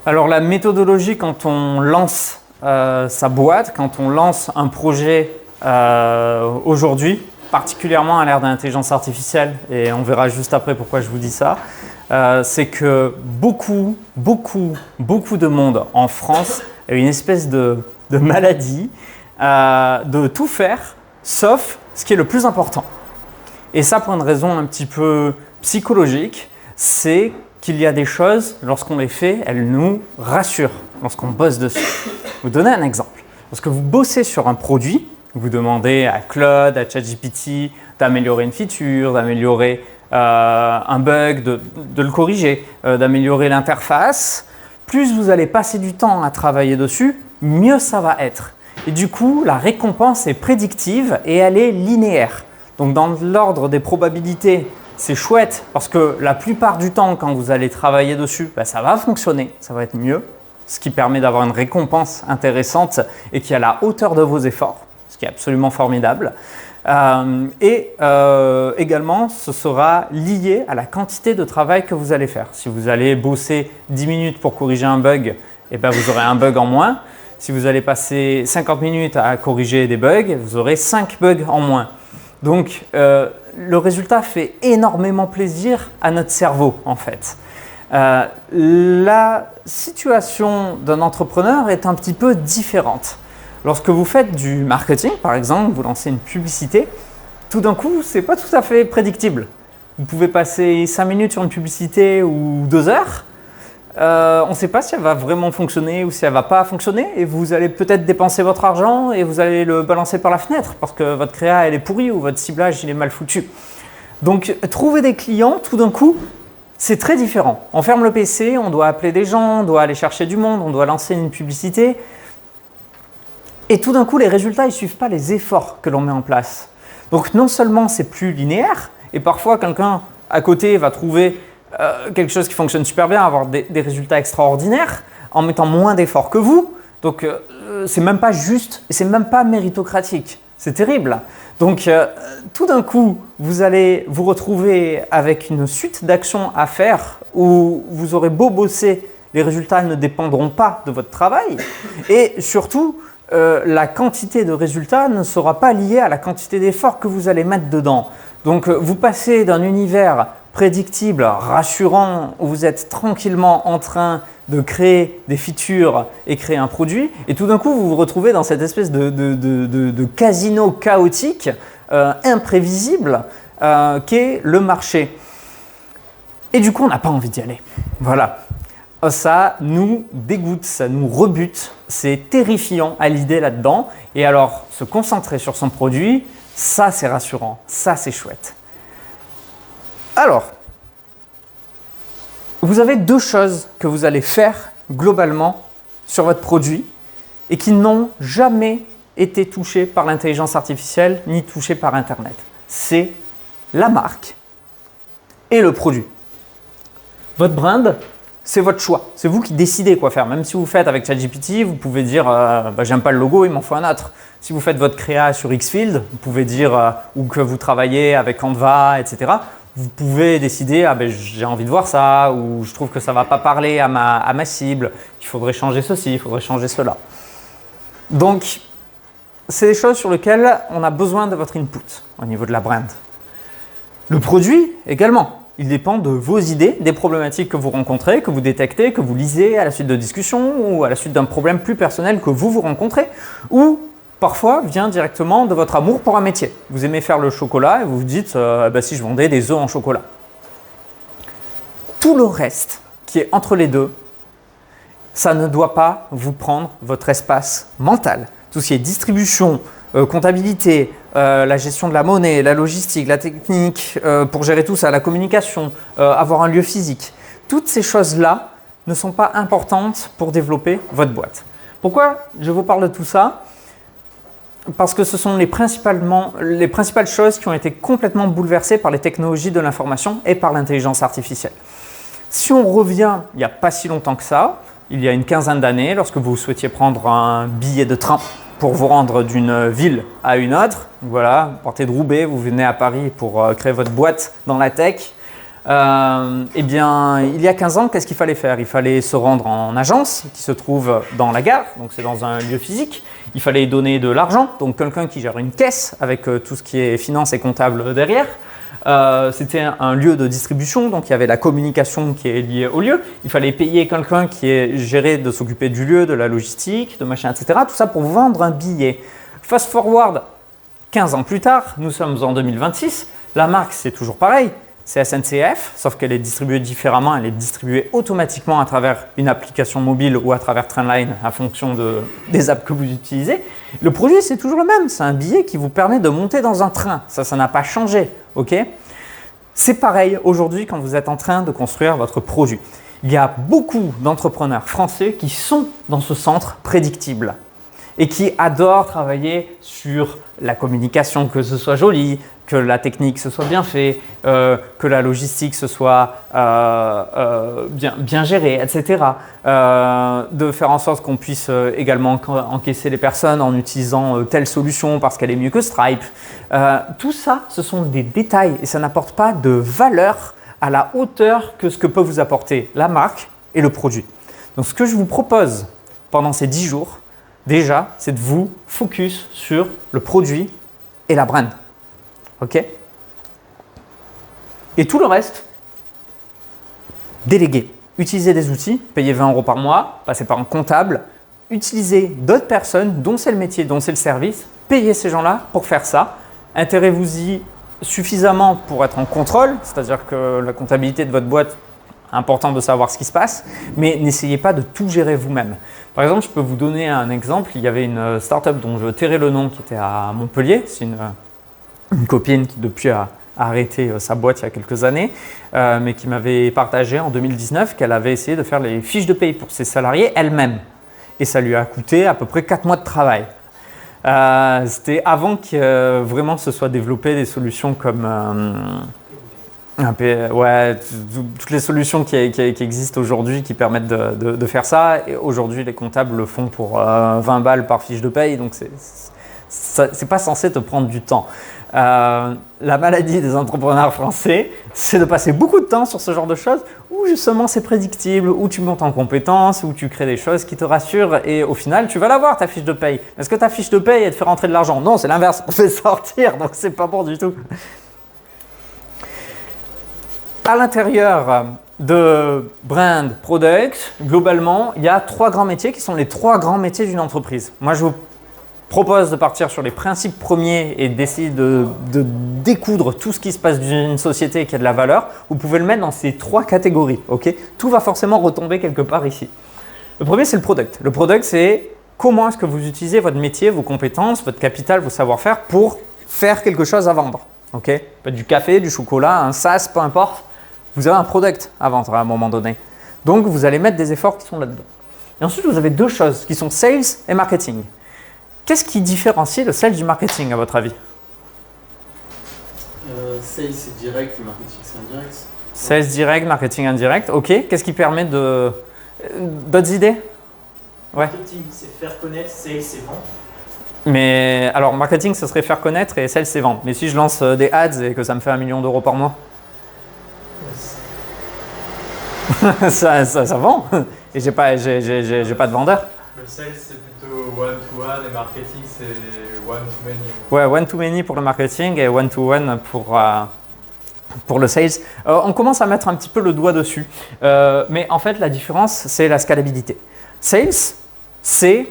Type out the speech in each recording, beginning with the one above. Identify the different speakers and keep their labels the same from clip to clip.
Speaker 1: Alors la méthodologie quand on lance sa boîte, quand on lance un projet aujourd'hui, particulièrement à l'ère de l'intelligence artificielle, et on verra juste après pourquoi je vous dis ça, c'est que beaucoup de monde en France a une espèce de maladie de tout faire sauf ce qui est le plus important. Et ça pour une raison un petit peu psychologique, c'est qu'il y a des choses, lorsqu'on les fait, elles nous rassurent lorsqu'on bosse dessus. Je vais vous donner un exemple. Lorsque vous bossez sur un produit, vous demandez à Claude, à ChatGPT d'améliorer une feature, d'améliorer un bug, de le corriger, d'améliorer l'interface. Plus vous allez passer du temps à travailler dessus, mieux ça va être. Et du coup, la récompense est prédictive et elle est linéaire. Donc dans l'ordre des probabilités, c'est chouette parce que la plupart du temps, quand vous allez travailler dessus, ça va fonctionner, ça va être mieux, ce qui permet d'avoir une récompense intéressante et qui est à la hauteur de vos efforts, ce qui est absolument formidable. Également, ce sera lié à la quantité de travail que vous allez faire. Si vous allez bosser 10 minutes pour corriger un bug, vous aurez un bug en moins. Si vous allez passer 50 minutes à corriger des bugs, vous aurez 5 bugs en moins. Donc, le résultat fait énormément plaisir à notre cerveau, en fait. La situation d'un entrepreneur est un petit peu différente. Lorsque vous faites du marketing, par exemple, vous lancez une publicité, tout d'un coup, ce n'est pas tout à fait prédictible. Vous pouvez passer 5 minutes sur une publicité ou 2 heures. On ne sait pas si elle va vraiment fonctionner ou si elle ne va pas fonctionner et vous allez peut-être dépenser votre argent et vous allez le balancer par la fenêtre parce que votre créa elle est pourrie ou votre ciblage il est mal foutu. Donc trouver des clients tout d'un coup c'est très différent. On ferme le PC, on doit appeler des gens, on doit aller chercher du monde, on doit lancer une publicité et tout d'un coup les résultats ils ne suivent pas les efforts que l'on met en place. Donc non seulement c'est plus linéaire et parfois quelqu'un à côté va trouver quelque chose qui fonctionne super bien, avoir des résultats extraordinaires en mettant moins d'efforts que vous. Donc, c'est même pas juste et c'est même pas méritocratique. C'est terrible. Donc, tout d'un coup, vous allez vous retrouver avec une suite d'actions à faire où vous aurez beau bosser, les résultats ne dépendront pas de votre travail. Et surtout, la quantité de résultats ne sera pas liée à la quantité d'efforts que vous allez mettre dedans. Donc, vous passez d'un univers prédictible, rassurant, où vous êtes tranquillement en train de créer des features et créer un produit, et tout d'un coup vous vous retrouvez dans cette espèce de casino chaotique, imprévisible, qu'est le marché. Et du coup on n'a pas envie d'y aller. Voilà. Ça nous dégoûte, ça nous rebute, c'est terrifiant à l'idée là-dedans, et alors se concentrer sur son produit, ça c'est rassurant, ça c'est chouette. Alors, vous avez 2 choses que vous allez faire globalement sur votre produit et qui n'ont jamais été touchées par l'intelligence artificielle ni touchées par Internet. C'est la marque et le produit. Votre brand, c'est votre choix. C'est vous qui décidez quoi faire. Même si vous faites avec ChatGPT, vous pouvez dire j'aime pas le logo, il m'en faut un autre. Si vous faites votre créa sur Xfield, vous pouvez dire ou que vous travaillez avec Canva, etc. Vous pouvez décider j'ai envie de voir ça ou je trouve que ça ne va pas parler à ma cible, il faudrait changer ceci, il faudrait changer cela. Donc, c'est des choses sur lesquelles on a besoin de votre input au niveau de la brand. Le produit également, il dépend de vos idées, des problématiques que vous rencontrez, que vous détectez, que vous lisez à la suite de discussions ou à la suite d'un problème plus personnel que vous rencontrez ou parfois vient directement de votre amour pour un métier. Vous aimez faire le chocolat et vous vous dites si je vendais des œufs en chocolat. Tout le reste qui est entre les deux, ça ne doit pas vous prendre votre espace mental. Tout ce qui est distribution, comptabilité, la gestion de la monnaie, la logistique, la technique, pour gérer tout ça, la communication, avoir un lieu physique. Toutes ces choses-là ne sont pas importantes pour développer votre boîte. Pourquoi je vous parle de tout ça ? Parce que ce sont les principales choses qui ont été complètement bouleversées par les technologies de l'information et par l'intelligence artificielle. Si on revient il n'y a pas si longtemps que ça, il y a une quinzaine d'années, lorsque vous souhaitiez prendre un billet de train pour vous rendre d'une ville à une autre, voilà, vous partez de Roubaix, vous venez à Paris pour créer votre boîte dans la tech, Eh bien, il y a 15 ans, qu'est-ce qu'il fallait faire? Il fallait se rendre en agence qui se trouve dans la gare, donc c'est dans un lieu physique. Il fallait donner de l'argent, donc quelqu'un qui gère une caisse avec tout ce qui est finance et comptable derrière. C'était un lieu de distribution, donc il y avait la communication qui est liée au lieu. Il fallait payer quelqu'un qui est géré de s'occuper du lieu, de la logistique, de machin, etc. Tout ça pour vendre un billet. Fast forward, 15 ans plus tard, nous sommes en 2026. La marque, c'est toujours pareil. C'est SNCF, sauf qu'elle est distribuée différemment. Elle est distribuée automatiquement à travers une application mobile ou à travers Trainline, à fonction des apps que vous utilisez. Le produit, c'est toujours le même. C'est un billet qui vous permet de monter dans un train. Ça n'a pas changé. Okay? C'est pareil aujourd'hui quand vous êtes en train de construire votre produit. Il y a beaucoup d'entrepreneurs français qui sont dans ce centre prédictible et qui adorent travailler sur la communication, que ce soit joli, que la technique se soit bien fait, que la logistique se soit bien gérée, etc. De faire en sorte qu'on puisse également encaisser les personnes en utilisant telle solution parce qu'elle est mieux que Stripe. Tout ça, ce sont des détails et ça n'apporte pas de valeur à la hauteur que ce que peut vous apporter la marque et le produit. Donc ce que je vous propose pendant ces 10 jours, déjà, c'est de vous focus sur le produit et la brand. OK? Et tout le reste, déléguer. Utilisez des outils, payez 20 € par mois, passez par un comptable, utilisez d'autres personnes dont c'est le métier, dont c'est le service, payez ces gens-là pour faire ça. Intéressez-vous-y suffisamment pour être en contrôle, c'est-à-dire que la comptabilité de votre boîte, important de savoir ce qui se passe, mais n'essayez pas de tout gérer vous-même. Par exemple, je peux vous donner un exemple. Il y avait une startup dont je tairai le nom qui était à Montpellier. C'est une copine qui depuis a arrêté sa boîte il y a quelques années, mais qui m'avait partagé en 2019 qu'elle avait essayé de faire les fiches de paye pour ses salariés elle-même. Et ça lui a coûté à peu près 4 mois de travail. C'était avant que vraiment se soient développées des solutions comme toutes les solutions qui existent aujourd'hui qui permettent de faire ça. Et aujourd'hui, les comptables le font pour 20 balles par fiche de paye, donc c'est pas censé te prendre du temps. La maladie des entrepreneurs français, c'est de passer beaucoup de temps sur ce genre de choses où justement c'est prédictible, où tu montes en compétences, où tu crées des choses qui te rassurent et au final tu vas l'avoir ta fiche de paye. Est-ce que ta fiche de paye elle te fait rentrer de l'argent? Non, c'est l'inverse, on fait sortir, donc c'est pas bon du tout. À l'intérieur de brand, product, globalement, il y a 3 grands métiers qui sont les 3 grands métiers d'une entreprise. Moi, je vous propose de partir sur les principes premiers et d'essayer de découdre tout ce qui se passe d'une société qui a de la valeur. Vous pouvez le mettre dans ces 3 catégories. Okay? Tout va forcément retomber quelque part ici. Le premier, c'est le product. Le product, c'est comment est-ce que vous utilisez votre métier, vos compétences, votre capital, vos savoir-faire pour faire quelque chose à vendre. Okay? Du café, du chocolat, un SaaS, peu importe. Vous avez un product à vendre à un moment donné. Donc, vous allez mettre des efforts qui sont là-dedans. Et ensuite, vous avez 2 choses qui sont sales et marketing. Qu'est-ce qui différencie le sales du marketing à votre avis?
Speaker 2: Sales c'est direct, le marketing c'est indirect.
Speaker 1: Sales direct, marketing indirect. Ok. Qu'est-ce qui permet de… D'autres idées? Ouais.
Speaker 3: Marketing c'est faire connaître, sales c'est vendre.
Speaker 1: Mais alors, marketing, ce serait faire connaître et sales, c'est vendre. Mais si je lance des ads et que ça me fait 1 million d'euros par mois? ça vend. Et j'ai pas de vendeur.
Speaker 4: Le sales c'est plutôt one-to-one et marketing c'est one-to-many.
Speaker 1: Ouais, one-to-many pour le marketing et one-to-one pour le sales. On commence à mettre un petit peu le doigt dessus. Mais en fait, la différence, c'est la scalabilité. Sales, c'est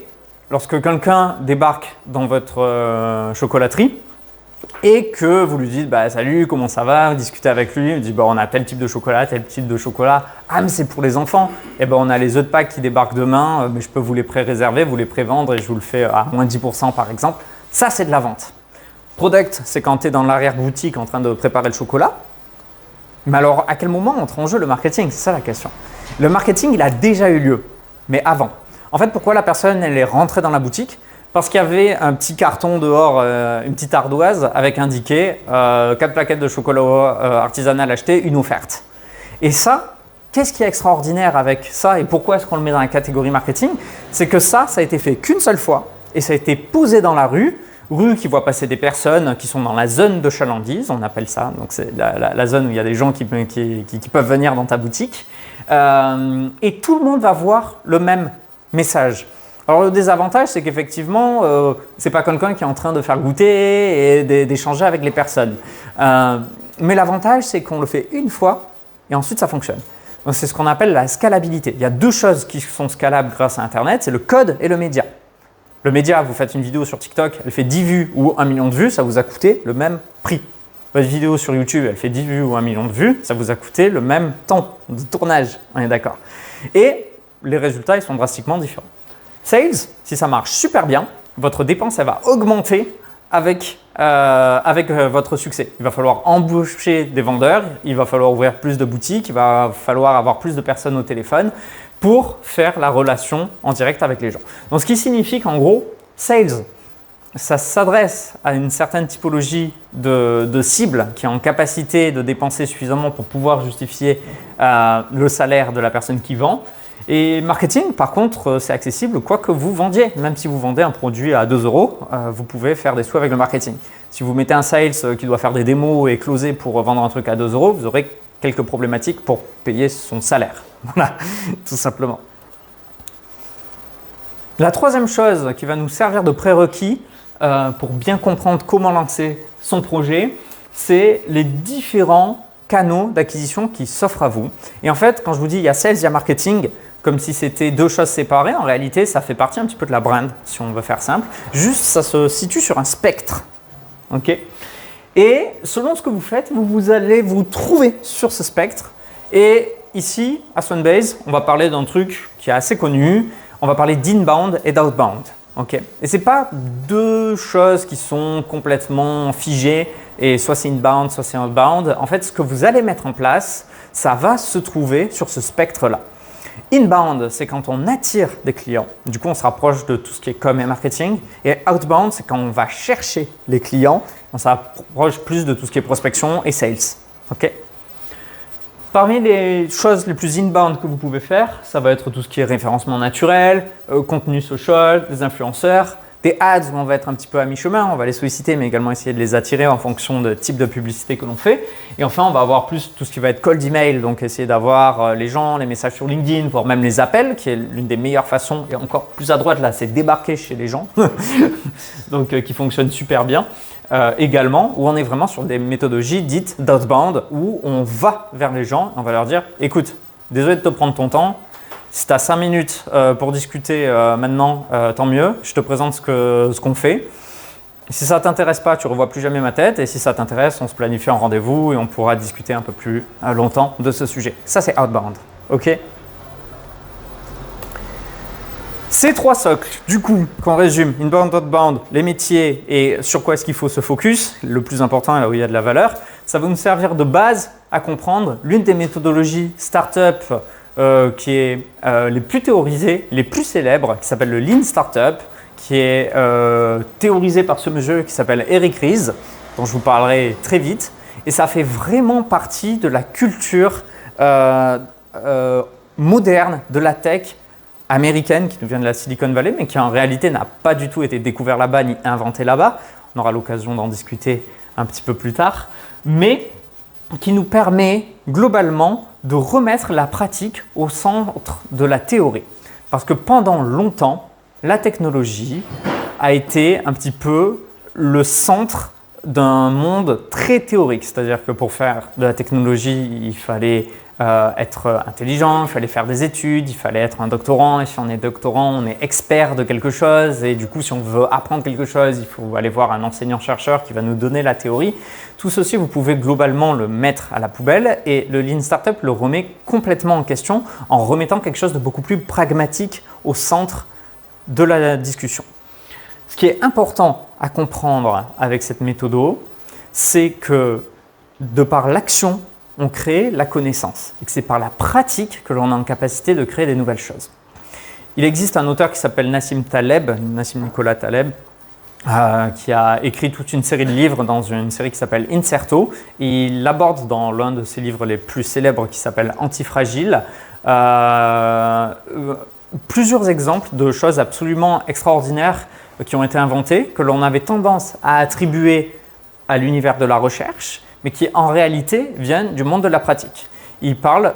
Speaker 1: lorsque quelqu'un débarque dans votre chocolaterie et que vous lui dites « Salut, comment ça va ?» Vous discutez avec lui, vous dites « On a tel type de chocolat, tel type de chocolat. Ah, mais c'est pour les enfants. Et on a les œufs de Pâques qui débarquent demain, mais je peux vous les pré-réserver, vous les pré-vendre et je vous le fais à moins 10% par exemple. » Ça, c'est de la vente. Product, c'est quand tu es dans l'arrière-boutique en train de préparer le chocolat. Mais alors, à quel moment entre en jeu le marketing? C'est ça la question. Le marketing, il a déjà eu lieu, mais avant. En fait, pourquoi la personne elle est rentrée dans la boutique? Parce qu'il y avait un petit carton dehors, une petite ardoise avec indiqué 4 plaquettes de chocolat artisanal achetées, une offerte. Et ça, qu'est-ce qui est extraordinaire avec ça et pourquoi est-ce qu'on le met dans la catégorie marketing? C'est que ça a été fait qu'une seule fois et ça a été posé dans la rue rue qui voit passer des personnes qui sont dans la zone de chalandise, on appelle ça. Donc c'est la zone où il y a des gens qui peuvent venir dans ta boutique. Et tout le monde va voir le même message. Alors le désavantage, c'est qu'effectivement, c'est pas quelqu'un qui est en train de faire goûter et d'échanger avec les personnes. Mais l'avantage, c'est qu'on le fait une fois et ensuite ça fonctionne. Donc c'est ce qu'on appelle la scalabilité. Il y a deux choses qui sont scalables grâce à Internet, c'est le code et le média. Le média, vous faites une vidéo sur TikTok, elle fait 10 vues ou 1 million de vues, ça vous a coûté le même prix. Votre vidéo sur YouTube, elle fait 10 vues ou 1 million de vues, ça vous a coûté le même temps de tournage, on est d'accord. Et les résultats, ils sont drastiquement différents. Sales, si ça marche super bien, votre dépense elle va augmenter avec votre succès. Il va falloir embaucher des vendeurs, il va falloir ouvrir plus de boutiques, il va falloir avoir plus de personnes au téléphone pour faire la relation en direct avec les gens. Donc ce qui signifie qu'en gros, sales, ça s'adresse à une certaine typologie de cible qui est en capacité de dépenser suffisamment pour pouvoir justifier le salaire de la personne qui vend. Et marketing, par contre, c'est accessible quoi que vous vendiez. Même si vous vendez un produit à 2 €, vous pouvez faire des sous avec le marketing. Si vous mettez un sales qui doit faire des démos et closer pour vendre un truc à 2 €, vous aurez quelques problématiques pour payer son salaire. Voilà, tout simplement. La troisième chose qui va nous servir de prérequis pour bien comprendre comment lancer son projet, c'est les différents canaux d'acquisition qui s'offrent à vous. Et en fait, quand je vous dis il y a sales, il y a marketing, comme si c'était deux choses séparées, en réalité, ça fait partie un petit peu de la brand, si on veut faire simple. Juste, ça se situe sur un spectre. Okay. Et selon ce que vous faites, vous allez vous trouver sur ce spectre. Et ici, à Swanbase, on va parler d'un truc qui est assez connu. On va parler d'inbound et d'outbound. Okay. Et ce n'est pas deux choses qui sont complètement figées, et soit c'est inbound, soit c'est outbound. En fait, ce que vous allez mettre en place, ça va se trouver sur ce spectre-là. Inbound, c'est quand on attire des clients. Du coup, on se rapproche de tout ce qui est com et marketing. Et outbound, c'est quand on va chercher les clients. On se rapproche plus de tout ce qui est prospection et sales. Okay. Parmi les choses les plus inbound que vous pouvez faire, ça va être tout ce qui est référencement naturel, contenu social, des influenceurs, des ads où on va être un petit peu à mi-chemin, on va les solliciter mais également essayer de les attirer en fonction de type de publicité que l'on fait. Et enfin, on va avoir plus tout ce qui va être cold email, donc essayer d'avoir les gens, les messages sur LinkedIn, voire même les appels, qui est l'une des meilleures façons, et encore plus à droite là, c'est débarquer chez les gens, donc qui fonctionne super bien. Également, où on est vraiment sur des méthodologies dites d'outbound, où on va vers les gens, on va leur dire « Écoute, désolé de te prendre ton temps, si tu as 5 minutes pour discuter maintenant, tant mieux, je te présente ce qu'on fait. Si ça ne t'intéresse pas, tu ne revois plus jamais ma tête, et si ça t'intéresse, on se planifie un rendez-vous et on pourra discuter un peu plus longtemps de ce sujet. » Ça, c'est outbound. Ok. Ces trois socles, du coup, qu'on résume, inbound, outbound, les métiers et sur quoi est-ce qu'il faut se focus, le plus important, là où il y a de la valeur, ça va nous servir de base à comprendre l'une des méthodologies startup qui est les plus théorisées, les plus célèbres, qui s'appelle le Lean Startup, qui est théorisé par ce monsieur qui s'appelle Eric Ries, dont je vous parlerai très vite. Et ça fait vraiment partie de la culture moderne de la tech américaine qui nous vient de la Silicon Valley, mais qui en réalité n'a pas du tout été découvert là-bas ni inventé là-bas. On aura l'occasion d'en discuter un petit peu plus tard, mais qui nous permet globalement de remettre la pratique au centre de la théorie. Parce que pendant longtemps, la technologie a été un petit peu le centre d'un monde très théorique. C'est-à-dire que pour faire de la technologie, il fallait être intelligent, il fallait faire des études, il fallait être un doctorant. Et si on est doctorant, on est expert de quelque chose. Et du coup, si on veut apprendre quelque chose, il faut aller voir un enseignant-chercheur qui va nous donner la théorie. Tout ceci, vous pouvez globalement le mettre à la poubelle. Et le Lean Startup le remet complètement en question en remettant quelque chose de beaucoup plus pragmatique au centre de la discussion. Ce qui est important à comprendre avec cette méthode, c'est que de par l'action, on crée la connaissance et que c'est par la pratique que l'on est en capacité de créer des nouvelles choses. Il existe un auteur qui s'appelle Nassim Nicolas Taleb, qui a écrit toute une série de livres dans une série qui s'appelle Incerto. Et il aborde dans l'un de ses livres les plus célèbres qui s'appelle Antifragile, plusieurs exemples de choses absolument extraordinaires qui ont été inventées, que l'on avait tendance à attribuer à l'univers de la recherche, mais qui en réalité viennent du monde de la pratique. Il parle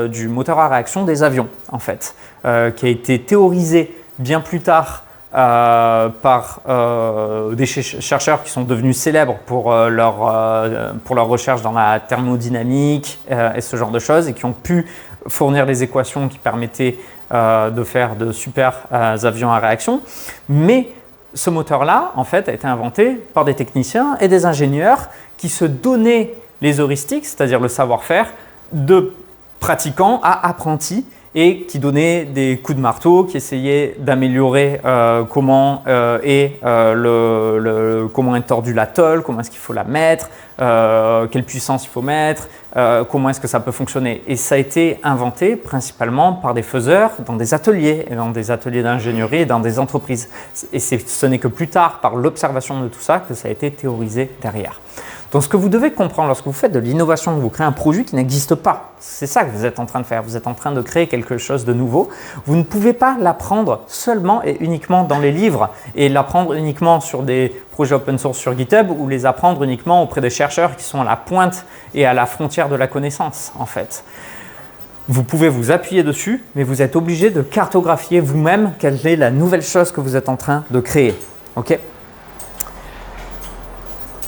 Speaker 1: du moteur à réaction des avions, en fait, qui a été théorisé bien plus tard par des chercheurs qui sont devenus célèbres pour leur recherche dans la thermodynamique et ce genre de choses, et qui ont pu fournir les équations qui permettaient de faire de super avions à réaction. Mais ce moteur-là, en fait, a été inventé par des techniciens et des ingénieurs qui se donnaient les heuristiques, c'est-à-dire le savoir-faire, de pratiquants à apprentis, et qui donnaient des coups de marteau, qui essayaient d'améliorer comment est tordu la tôle, comment est-ce qu'il faut la mettre, quelle puissance il faut mettre, comment est-ce que ça peut fonctionner. Et ça a été inventé principalement par des faiseurs dans des ateliers d'ingénierie et dans des entreprises. Et ce n'est que plus tard, par l'observation de tout ça, que ça a été théorisé derrière. Donc ce que vous devez comprendre lorsque vous faites de l'innovation, que vous créez un produit qui n'existe pas, c'est ça que vous êtes en train de faire, vous êtes en train de créer quelque chose de nouveau, vous ne pouvez pas l'apprendre seulement et uniquement dans les livres et l'apprendre uniquement sur des projets open source sur GitHub ou les apprendre uniquement auprès des chercheurs qui sont à la pointe et à la frontière de la connaissance en fait. Vous pouvez vous appuyer dessus, mais vous êtes obligé de cartographier vous-même quelle est la nouvelle chose que vous êtes en train de créer. Okay ?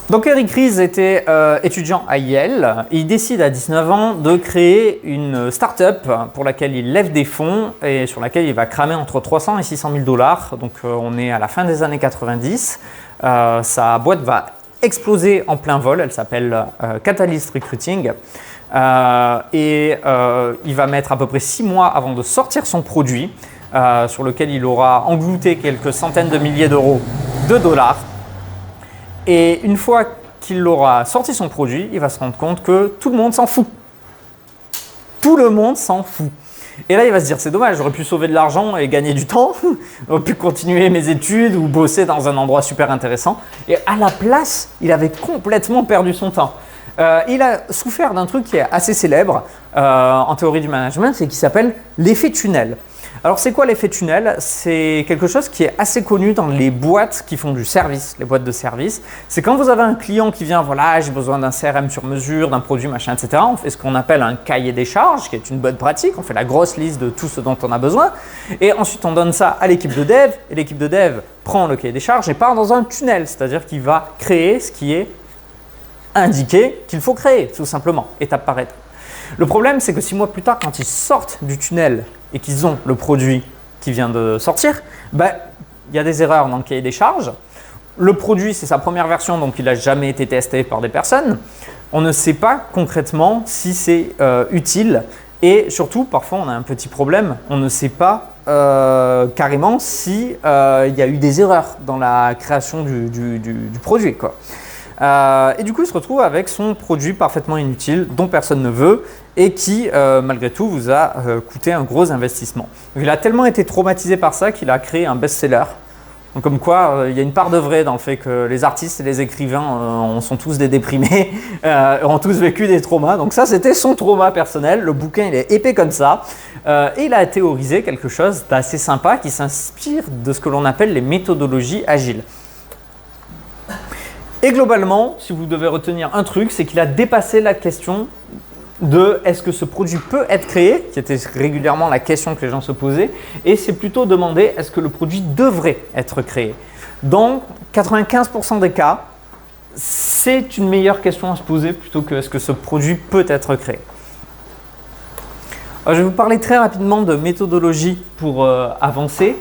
Speaker 1: Donc Eric Ries était étudiant à Yale. Il décide à 19 ans de créer une start-up pour laquelle il lève des fonds et sur laquelle il va cramer entre 300 et 600 000 $. Donc on est à la fin des années 90. Sa boîte va exploser en plein vol. Elle s'appelle Catalyst Recruiting. Il va mettre à peu près 6 mois avant de sortir son produit sur lequel il aura englouté quelques centaines de milliers d'euros de dollars. Et une fois qu'il aura sorti son produit, il va se rendre compte que tout le monde s'en fout. Tout le monde s'en fout. Et là, il va se dire, c'est dommage, j'aurais pu sauver de l'argent et gagner du temps, j'aurais pu continuer mes études ou bosser dans un endroit super intéressant. Et à la place, il avait complètement perdu son temps. Il a souffert d'un truc qui est assez célèbre en théorie du management, c'est qui s'appelle l'effet tunnel. Alors c'est quoi l'effet tunnel? C'est quelque chose qui est assez connu dans les boîtes qui font du service, les boîtes de service. C'est quand vous avez un client qui vient, voilà, j'ai besoin d'un CRM sur mesure, d'un produit, machin, etc. On fait ce qu'on appelle un cahier des charges, qui est une bonne pratique. On fait la grosse liste de tout ce dont on a besoin. Et ensuite, on donne ça à l'équipe de dev. Et l'équipe de dev prend le cahier des charges et part dans un tunnel. C'est-à-dire qu'il va créer ce qui est indiqué qu'il faut créer, tout simplement, étape par étape. Le problème, c'est que 6 mois plus tard, quand ils sortent du tunnel et qu'ils ont le produit qui vient de sortir, il y a des erreurs dans le cahier des charges. Le produit, c'est sa première version, donc il n'a jamais été testé par des personnes. On ne sait pas concrètement si c'est utile et surtout, parfois, on a un petit problème. On ne sait pas carrément si il y a eu des erreurs dans la création du produit, quoi. Et du coup, il se retrouve avec son produit parfaitement inutile, dont personne ne veut, et qui, malgré tout, vous a coûté un gros investissement. Donc, il a tellement été traumatisé par ça qu'il a créé un best-seller. Donc, comme quoi, il y a une part de vrai dans le fait que les artistes et les écrivains sont tous des déprimés, ont tous vécu des traumas. Donc ça, c'était son trauma personnel. Le bouquin, il est épais comme ça. Et il a théorisé quelque chose d'assez sympa qui s'inspire de ce que l'on appelle les méthodologies agiles. Et globalement, si vous devez retenir un truc, c'est qu'il a dépassé la question de est-ce que ce produit peut être créé, qui était régulièrement la question que les gens se posaient, et c'est plutôt demander est-ce que le produit devrait être créé. Dans 95% des cas, c'est une meilleure question à se poser plutôt que est-ce que ce produit peut être créé. Alors, je vais vous parler très rapidement de méthodologie pour avancer.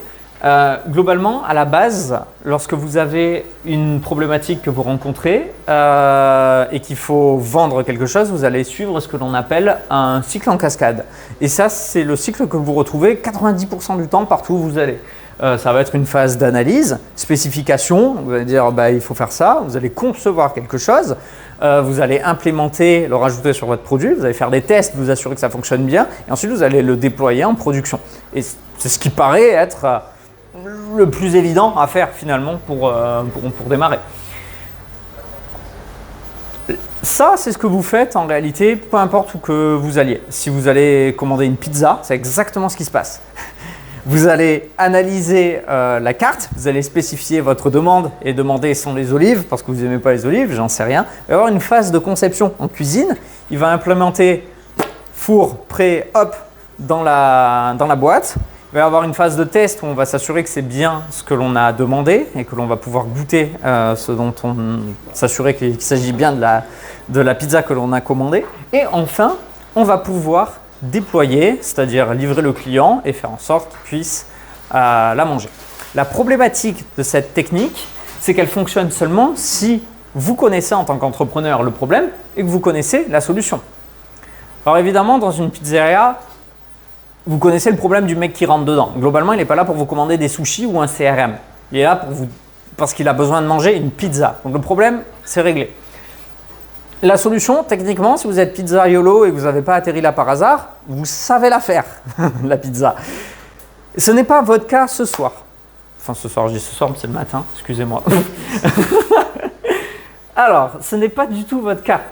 Speaker 1: Globalement, à la base, lorsque vous avez une problématique que vous rencontrez et qu'il faut vendre quelque chose, vous allez suivre ce que l'on appelle un cycle en cascade. Et ça, c'est le cycle que vous retrouvez 90% du temps partout où vous allez. Ça va être une phase d'analyse, spécification, vous allez dire il faut faire ça, vous allez concevoir quelque chose, vous allez implémenter, le rajouter sur votre produit, vous allez faire des tests, vous assurer que ça fonctionne bien, et ensuite vous allez le déployer en production. Et c'est ce qui paraît être le plus évident à faire finalement pour démarrer. Ça, c'est ce que vous faites en réalité, peu importe où que vous alliez. Si vous allez commander une pizza, c'est exactement ce qui se passe. Vous allez analyser la carte, vous allez spécifier votre demande et demander sont les olives, parce que vous n'aimez pas les olives, j'en sais rien. Il va y avoir une phase de conception en cuisine. Il va implémenter four, prêt, hop, dans la boîte. Il va y avoir une phase de test où on va s'assurer que c'est bien ce que l'on a demandé et que l'on va pouvoir goûter ce dont on s'assurer qu'il s'agit bien de la pizza que l'on a commandée. Et enfin, on va pouvoir déployer, c'est-à-dire livrer le client et faire en sorte qu'il puisse la manger. La problématique de cette technique, c'est qu'elle fonctionne seulement si vous connaissez en tant qu'entrepreneur le problème et que vous connaissez la solution. Alors évidemment, dans une pizzeria, vous connaissez le problème du mec qui rentre dedans. Globalement, il n'est pas là pour vous commander des sushis ou un CRM. Il est là parce qu'il a besoin de manger une pizza. Donc le problème, c'est réglé. La solution, techniquement, si vous êtes pizzaiolo et que vous n'avez pas atterri là par hasard, vous savez la faire, la pizza. Ce n'est pas votre cas ce soir. Enfin, ce soir, je dis ce soir, mais c'est le matin, excusez-moi. Alors, ce n'est pas du tout votre cas.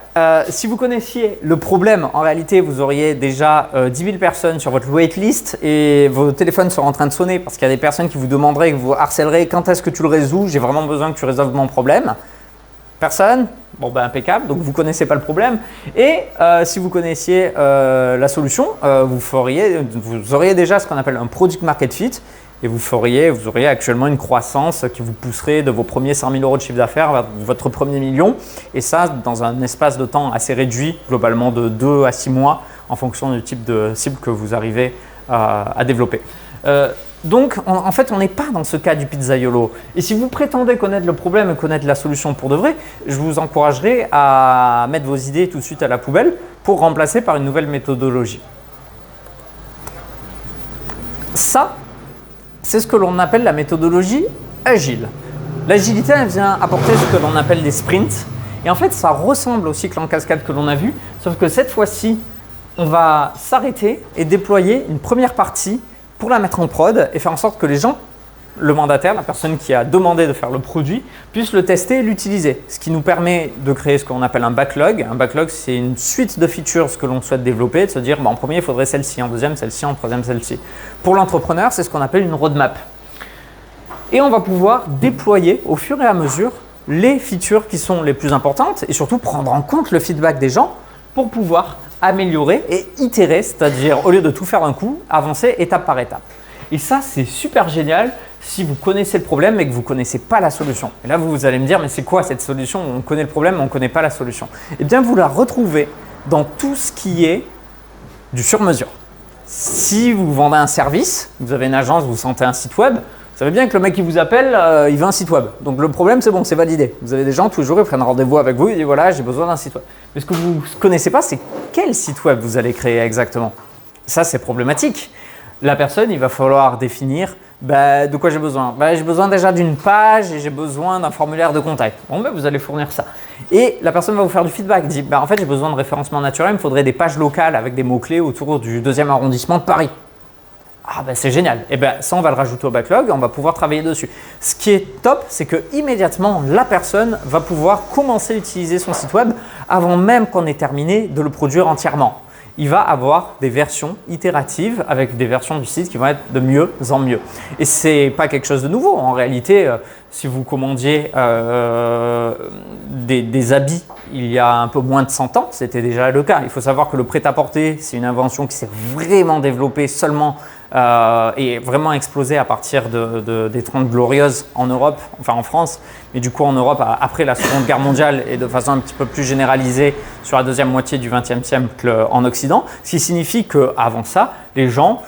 Speaker 1: Si vous connaissiez le problème, en réalité, vous auriez déjà 10 000 personnes sur votre waitlist et vos téléphones sont en train de sonner parce qu'il y a des personnes qui vous demanderaient, que vous harcèleraient, quand est-ce que tu le résous? J'ai vraiment besoin que tu résolves mon problème. Personne? Bon, ben impeccable, donc vous ne connaissez pas le problème. Et si vous connaissiez la solution, vous auriez déjà ce qu'on appelle un product market fit. Et vous auriez actuellement une croissance qui vous pousserait de vos premiers 100 000 € de chiffre d'affaires vers votre premier million. Et ça, dans un espace de temps assez réduit, globalement de 2 à 6 mois, en fonction du type de cible que vous arrivez à développer. Donc, en fait, on n'est pas dans ce cas du pizzaiolo. Et si vous prétendez connaître le problème et connaître la solution pour de vrai, je vous encouragerai à mettre vos idées tout de suite à la poubelle pour remplacer par une nouvelle méthodologie. Ça, c'est ce que l'on appelle la méthodologie agile. L'agilité, elle vient apporter ce que l'on appelle des sprints. Et en fait, ça ressemble au cycle en cascade que l'on a vu, sauf que cette fois-ci, on va s'arrêter et déployer une première partie pour la mettre en prod et faire en sorte que les gens, le mandataire, la personne qui a demandé de faire le produit, puisse le tester et l'utiliser. Ce qui nous permet de créer ce qu'on appelle un backlog. Un backlog, c'est une suite de features que l'on souhaite développer, de se dire en premier, il faudrait celle-ci, en deuxième, celle-ci, en troisième, celle-ci. Pour l'entrepreneur, c'est ce qu'on appelle une roadmap. Et on va pouvoir déployer au fur et à mesure les features qui sont les plus importantes et surtout prendre en compte le feedback des gens pour pouvoir améliorer et itérer, c'est-à-dire au lieu de tout faire d'un coup, avancer étape par étape. Et ça, c'est super génial si vous connaissez le problème et que vous ne connaissez pas la solution. Et là, vous allez me dire, mais c'est quoi cette solution? On connaît le problème, mais on ne connaît pas la solution. Eh bien, vous la retrouvez dans tout ce qui est du sur-mesure. Si vous vendez un service, vous avez une agence, vous sentez un site web, vous savez bien que le mec qui vous appelle, il veut un site web. Donc le problème, c'est bon, c'est validé. Vous avez des gens tous les jours, ils prennent rendez-vous avec vous, ils disent voilà, j'ai besoin d'un site web. Mais ce que vous ne connaissez pas, c'est quel site web vous allez créer exactement. Ça, c'est problématique. La personne, il va falloir définir de quoi j'ai besoin. J'ai besoin déjà d'une page et j'ai besoin d'un formulaire de contact. Bon, vous allez fournir ça. Et la personne va vous faire du feedback. Dit en fait, j'ai besoin de référencement naturel, il me faudrait des pages locales avec des mots-clés autour du 2e arrondissement de Paris. Ah c'est génial. Et ça, on va le rajouter au backlog et on va pouvoir travailler dessus. Ce qui est top, c'est que immédiatement, la personne va pouvoir commencer à utiliser son site web avant même qu'on ait terminé de le produire entièrement. Il va avoir des versions itératives avec des versions du site qui vont être de mieux en mieux. Et ce n'est pas quelque chose de nouveau. En réalité, si vous commandiez des habits il y a un peu moins de 100 ans, c'était déjà le cas. Il faut savoir que le prêt-à-porter, c'est une invention qui s'est vraiment développée seulement et vraiment explosé à partir des 30 glorieuses en Europe, enfin en France, mais du coup en Europe après la Seconde Guerre mondiale et de façon un petit peu plus généralisée sur la deuxième moitié du XXe siècle en Occident, ce qui signifie qu'avant ça, les gens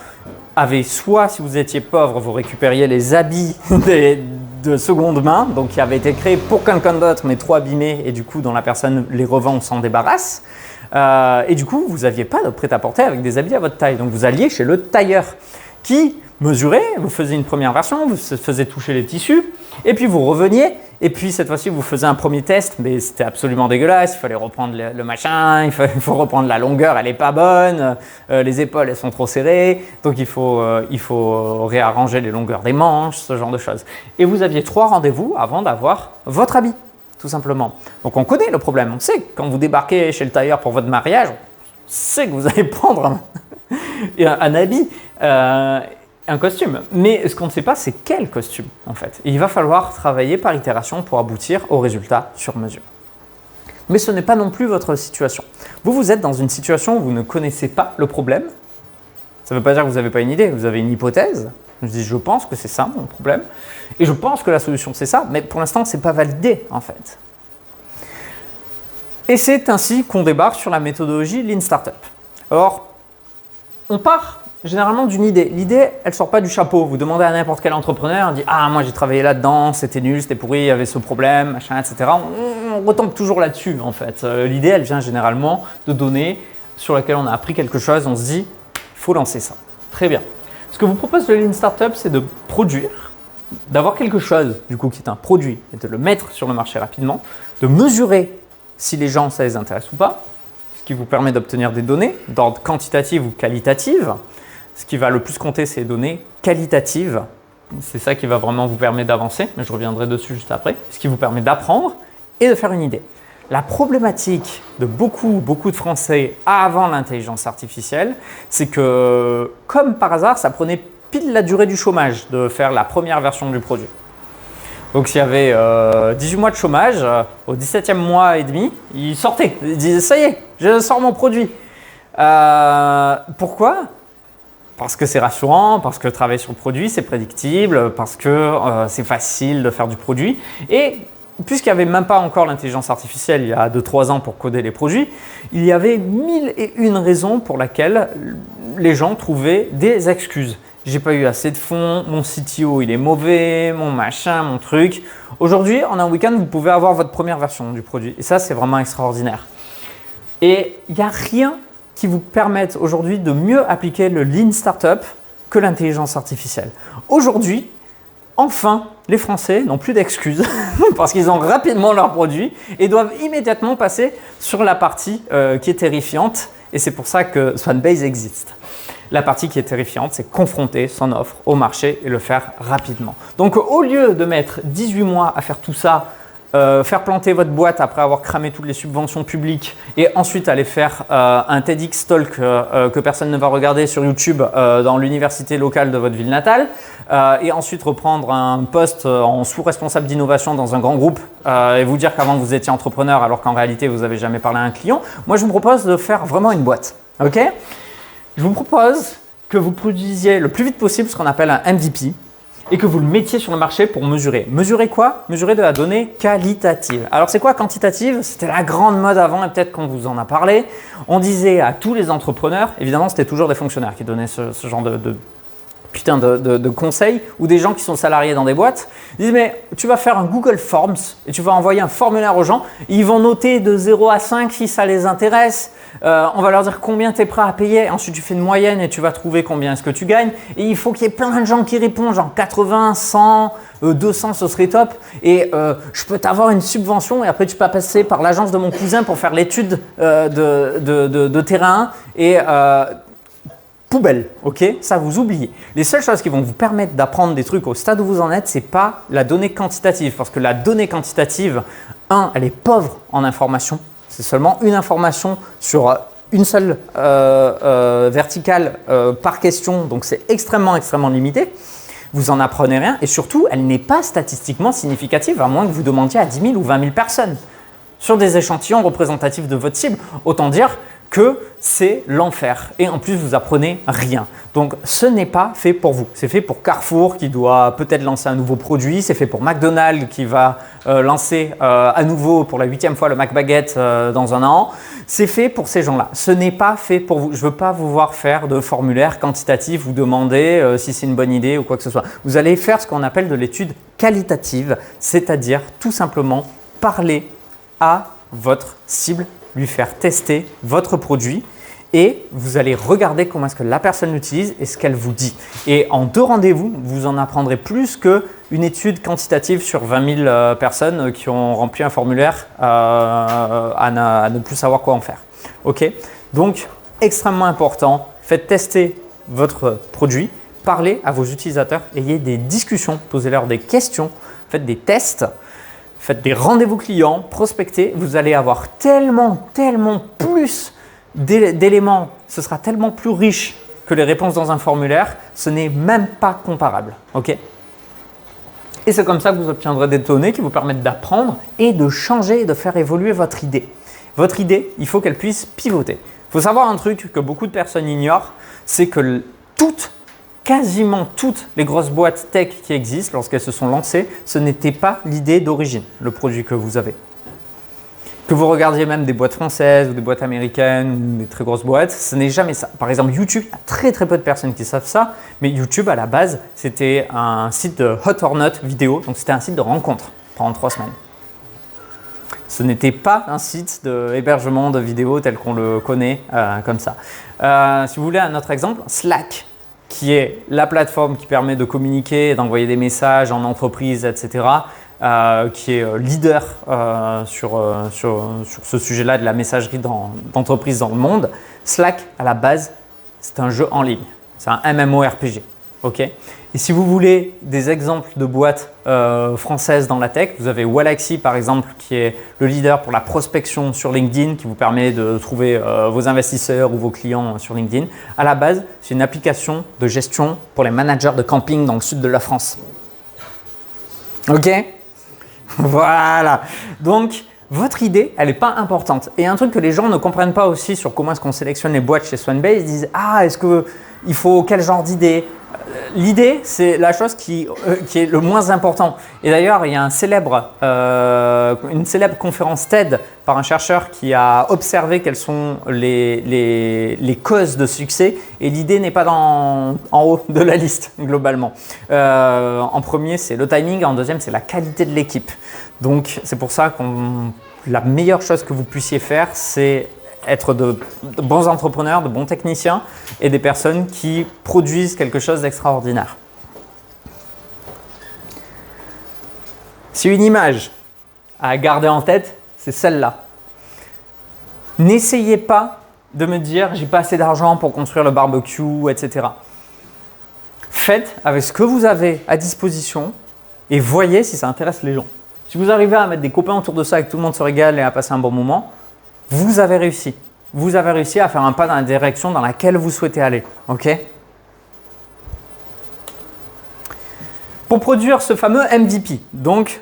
Speaker 1: avaient soit, si vous étiez pauvre, vous récupériez les habits de seconde main, donc qui avaient été créés pour quelqu'un d'autre, mais trop abîmés, et du coup, dans la personne les revend, on s'en débarrasse. Et du coup, vous n'aviez pas de prêt-à-porter avec des habits à votre taille. Donc, vous alliez chez le tailleur qui mesurait, vous faisiez une première version, vous faisiez toucher les tissus, et puis vous reveniez, et puis cette fois-ci, vous faisiez un premier test, mais c'était absolument dégueulasse, il fallait reprendre le machin, il faut reprendre la longueur, elle n'est pas bonne, les épaules, elles sont trop serrées, donc il faut réarranger les longueurs des manches, ce genre de choses. Et vous aviez 3 rendez-vous avant d'avoir votre habit. Tout simplement. Donc on connaît le problème, on sait que quand vous débarquez chez le tailleur pour votre mariage, on sait que vous allez prendre un habit. un costume. Mais ce qu'on ne sait pas, c'est quel costume, en fait. Et il va falloir travailler par itération pour aboutir au résultat sur mesure. Mais ce n'est pas non plus votre situation. Vous êtes dans une situation où vous ne connaissez pas le problème. Ça ne veut pas dire que vous n'avez pas une idée, vous avez une hypothèse. Je dis, je pense que c'est ça mon problème. Et je pense que la solution, c'est ça. Mais pour l'instant, ce n'est pas validé, en fait. Et c'est ainsi qu'on débarque sur la méthodologie Lean Startup. Alors, on part généralement d'une idée. L'idée, elle ne sort pas du chapeau. Vous demandez à n'importe quel entrepreneur, on dit « Ah, moi j'ai travaillé là-dedans, c'était nul, c'était pourri, il y avait ce problème, machin, etc. » On retombe toujours là-dessus, en fait. L'idée, elle vient généralement de données sur lesquelles on a appris quelque chose. On se dit « Il faut lancer ça. » Très bien. Ce que vous propose le Lean Startup, c'est de produire, d'avoir quelque chose, du coup, qui est un produit, et de le mettre sur le marché rapidement, de mesurer si les gens, ça les intéresse ou pas, ce qui vous permet d'obtenir des données d'ordre quantitative ou qualitative. Ce qui va le plus compter, c'est les données qualitatives. C'est ça qui va vraiment vous permettre d'avancer, mais je reviendrai dessus juste après. Ce qui vous permet d'apprendre et de faire une idée. La problématique de beaucoup de Français avant l'intelligence artificielle, c'est que, comme par hasard, ça prenait pile la durée du chômage de faire la première version du produit. Donc s'il y avait 18 mois de chômage, au 17e mois et demi, ils sortaient. Ils disaient « Ça y est, je sors mon produit ». Pourquoi ? Parce que c'est rassurant, parce que travailler sur le produit, c'est prédictible, parce que c'est facile de faire du produit. Et puisqu'il n'y avait même pas encore l'intelligence artificielle il y a 2-3 ans pour coder les produits, il y avait 1001 raisons pour lesquelles les gens trouvaient des excuses. J'ai pas eu assez de fonds, mon CTO il est mauvais, mon machin, mon truc. Aujourd'hui, en un week-end, vous pouvez avoir votre première version du produit. Et ça, c'est vraiment extraordinaire. Et il n'y a rien qui vous permettent aujourd'hui de mieux appliquer le Lean Startup que l'intelligence artificielle. Aujourd'hui, enfin, les Français n'ont plus d'excuses parce qu'ils ont rapidement leur produit et doivent immédiatement passer sur la partie qui est terrifiante. Et c'est pour ça que Swanbase existe. La partie qui est terrifiante, c'est confronter son offre au marché et le faire rapidement. Donc, au lieu de mettre 18 mois à faire tout ça, faire planter votre boîte après avoir cramé toutes les subventions publiques et ensuite aller faire un TEDx Talk que personne ne va regarder sur YouTube dans l'université locale de votre ville natale et ensuite reprendre un poste en sous-responsable d'innovation dans un grand groupe et vous dire qu'avant vous étiez entrepreneur alors qu'en réalité vous n'avez jamais parlé à un client. Moi, je vous propose de faire vraiment une boîte. Ok ? Je vous propose que vous produisiez le plus vite possible ce qu'on appelle un MVP. Et que vous le mettiez sur le marché pour mesurer. Mesurer quoi ? Mesurer de la donnée qualitative. Alors c'est quoi quantitative ? C'était la grande mode avant et peut-être qu'on vous en a parlé. On disait à tous les entrepreneurs, évidemment c'était toujours des fonctionnaires qui donnaient ce genre de conseils, ou des gens qui sont salariés dans des boîtes, ils disent mais tu vas faire un Google Forms et tu vas envoyer un formulaire aux gens, ils vont noter de 0 à 5 si ça les intéresse, on va leur dire combien tu es prêt à payer, ensuite tu fais une moyenne et tu vas trouver combien est-ce que tu gagnes et il faut qu'il y ait plein de gens qui répondent, genre 80, 100, 200 ce serait top et je peux t'avoir une subvention et après tu peux passer par l'agence de mon cousin pour faire l'étude de terrain et poubelle, ok ? Ça, vous oubliez. Les seules choses qui vont vous permettre d'apprendre des trucs au stade où vous en êtes, c'est pas la donnée quantitative. Parce que la donnée quantitative, elle est pauvre en information. C'est seulement une information sur une seule verticale par question. Donc, c'est extrêmement limité. Vous en apprenez rien. Et surtout, elle n'est pas statistiquement significative, à moins que vous demandiez à 10 000 ou 20 000 personnes. Sur des échantillons représentatifs de votre cible. Autant dire que c'est l'enfer. Et en plus, vous apprenez rien. Donc, ce n'est pas fait pour vous. C'est fait pour Carrefour qui doit peut-être lancer un nouveau produit. C'est fait pour McDonald's qui va lancer à nouveau pour la 8e fois le McBaguette dans un an. C'est fait pour ces gens-là. Ce n'est pas fait pour vous. Je ne veux pas vous voir faire de formulaire quantitatif, vous demander si c'est une bonne idée ou quoi que ce soit. Vous allez faire ce qu'on appelle de l'étude qualitative, c'est-à-dire tout simplement parler à votre cible, lui faire tester votre produit et vous allez regarder comment est-ce que la personne l'utilise et ce qu'elle vous dit. Et en 2 rendez-vous, vous en apprendrez plus qu'une étude quantitative sur 20 000 personnes qui ont rempli un formulaire à ne plus savoir quoi en faire. Ok ? Donc, extrêmement important, faites tester votre produit, parlez à vos utilisateurs, ayez des discussions, posez-leur des questions, faites des tests. Faites des rendez-vous clients, prospectez, vous allez avoir tellement plus d'éléments, ce sera tellement plus riche que les réponses dans un formulaire, ce n'est même pas comparable. Ok ? Et c'est comme ça que vous obtiendrez des données qui vous permettent d'apprendre et de changer et de faire évoluer votre idée. Votre idée, il faut qu'elle puisse pivoter. Il faut savoir un truc que beaucoup de personnes ignorent, c'est que quasiment toutes les grosses boîtes tech qui existent, lorsqu'elles se sont lancées, ce n'était pas l'idée d'origine, le produit que vous avez. Que vous regardiez même des boîtes françaises ou des boîtes américaines ou des très grosses boîtes, ce n'est jamais ça. Par exemple, YouTube, il y a très très peu de personnes qui savent ça, mais YouTube à la base, c'était un site de hot or not vidéo, donc c'était un site de rencontre pendant 3 semaines. Ce n'était pas un site d'hébergement de vidéos tel qu'on le connaît comme ça. Si vous voulez un autre exemple, Slack, qui est la plateforme qui permet de communiquer et d'envoyer des messages en entreprise, etc., qui est leader sur ce sujet-là de la messagerie d'entreprise dans le monde. Slack, à la base, c'est un jeu en ligne. C'est un MMORPG. Okay ? Et si vous voulez des exemples de boîtes françaises dans la tech, vous avez Wallaxy par exemple, qui est le leader pour la prospection sur LinkedIn, qui vous permet de trouver vos investisseurs ou vos clients sur LinkedIn. À la base, c'est une application de gestion pour les managers de camping dans le sud de la France. Ok ? Voilà. Donc, votre idée, elle n'est pas importante. Et un truc que les gens ne comprennent pas aussi sur comment est-ce qu'on sélectionne les boîtes chez Swanbase, ils disent « Ah, est-ce qu'il faut quel genre d'idée ?» L'idée, c'est la chose qui est le moins important. Et d'ailleurs, il y a une célèbre conférence TED par un chercheur qui a observé quelles sont les causes de succès. Et l'idée n'est pas en haut de la liste, globalement. En premier, c'est le timing. En deuxième, c'est la qualité de l'équipe. Donc, c'est pour ça que la meilleure chose que vous puissiez faire, c'est être de bons entrepreneurs, de bons techniciens et des personnes qui produisent quelque chose d'extraordinaire. Si une image à garder en tête, c'est celle-là. N'essayez pas de me dire « j'ai pas assez d'argent pour construire le barbecue, etc. » Faites avec ce que vous avez à disposition et voyez si ça intéresse les gens. Si vous arrivez à mettre des copains autour de ça et que tout le monde se régale et à passer un bon moment, vous avez réussi. Vous avez réussi à faire un pas dans la direction dans laquelle vous souhaitez aller. Ok ? Pour produire ce fameux MVP, donc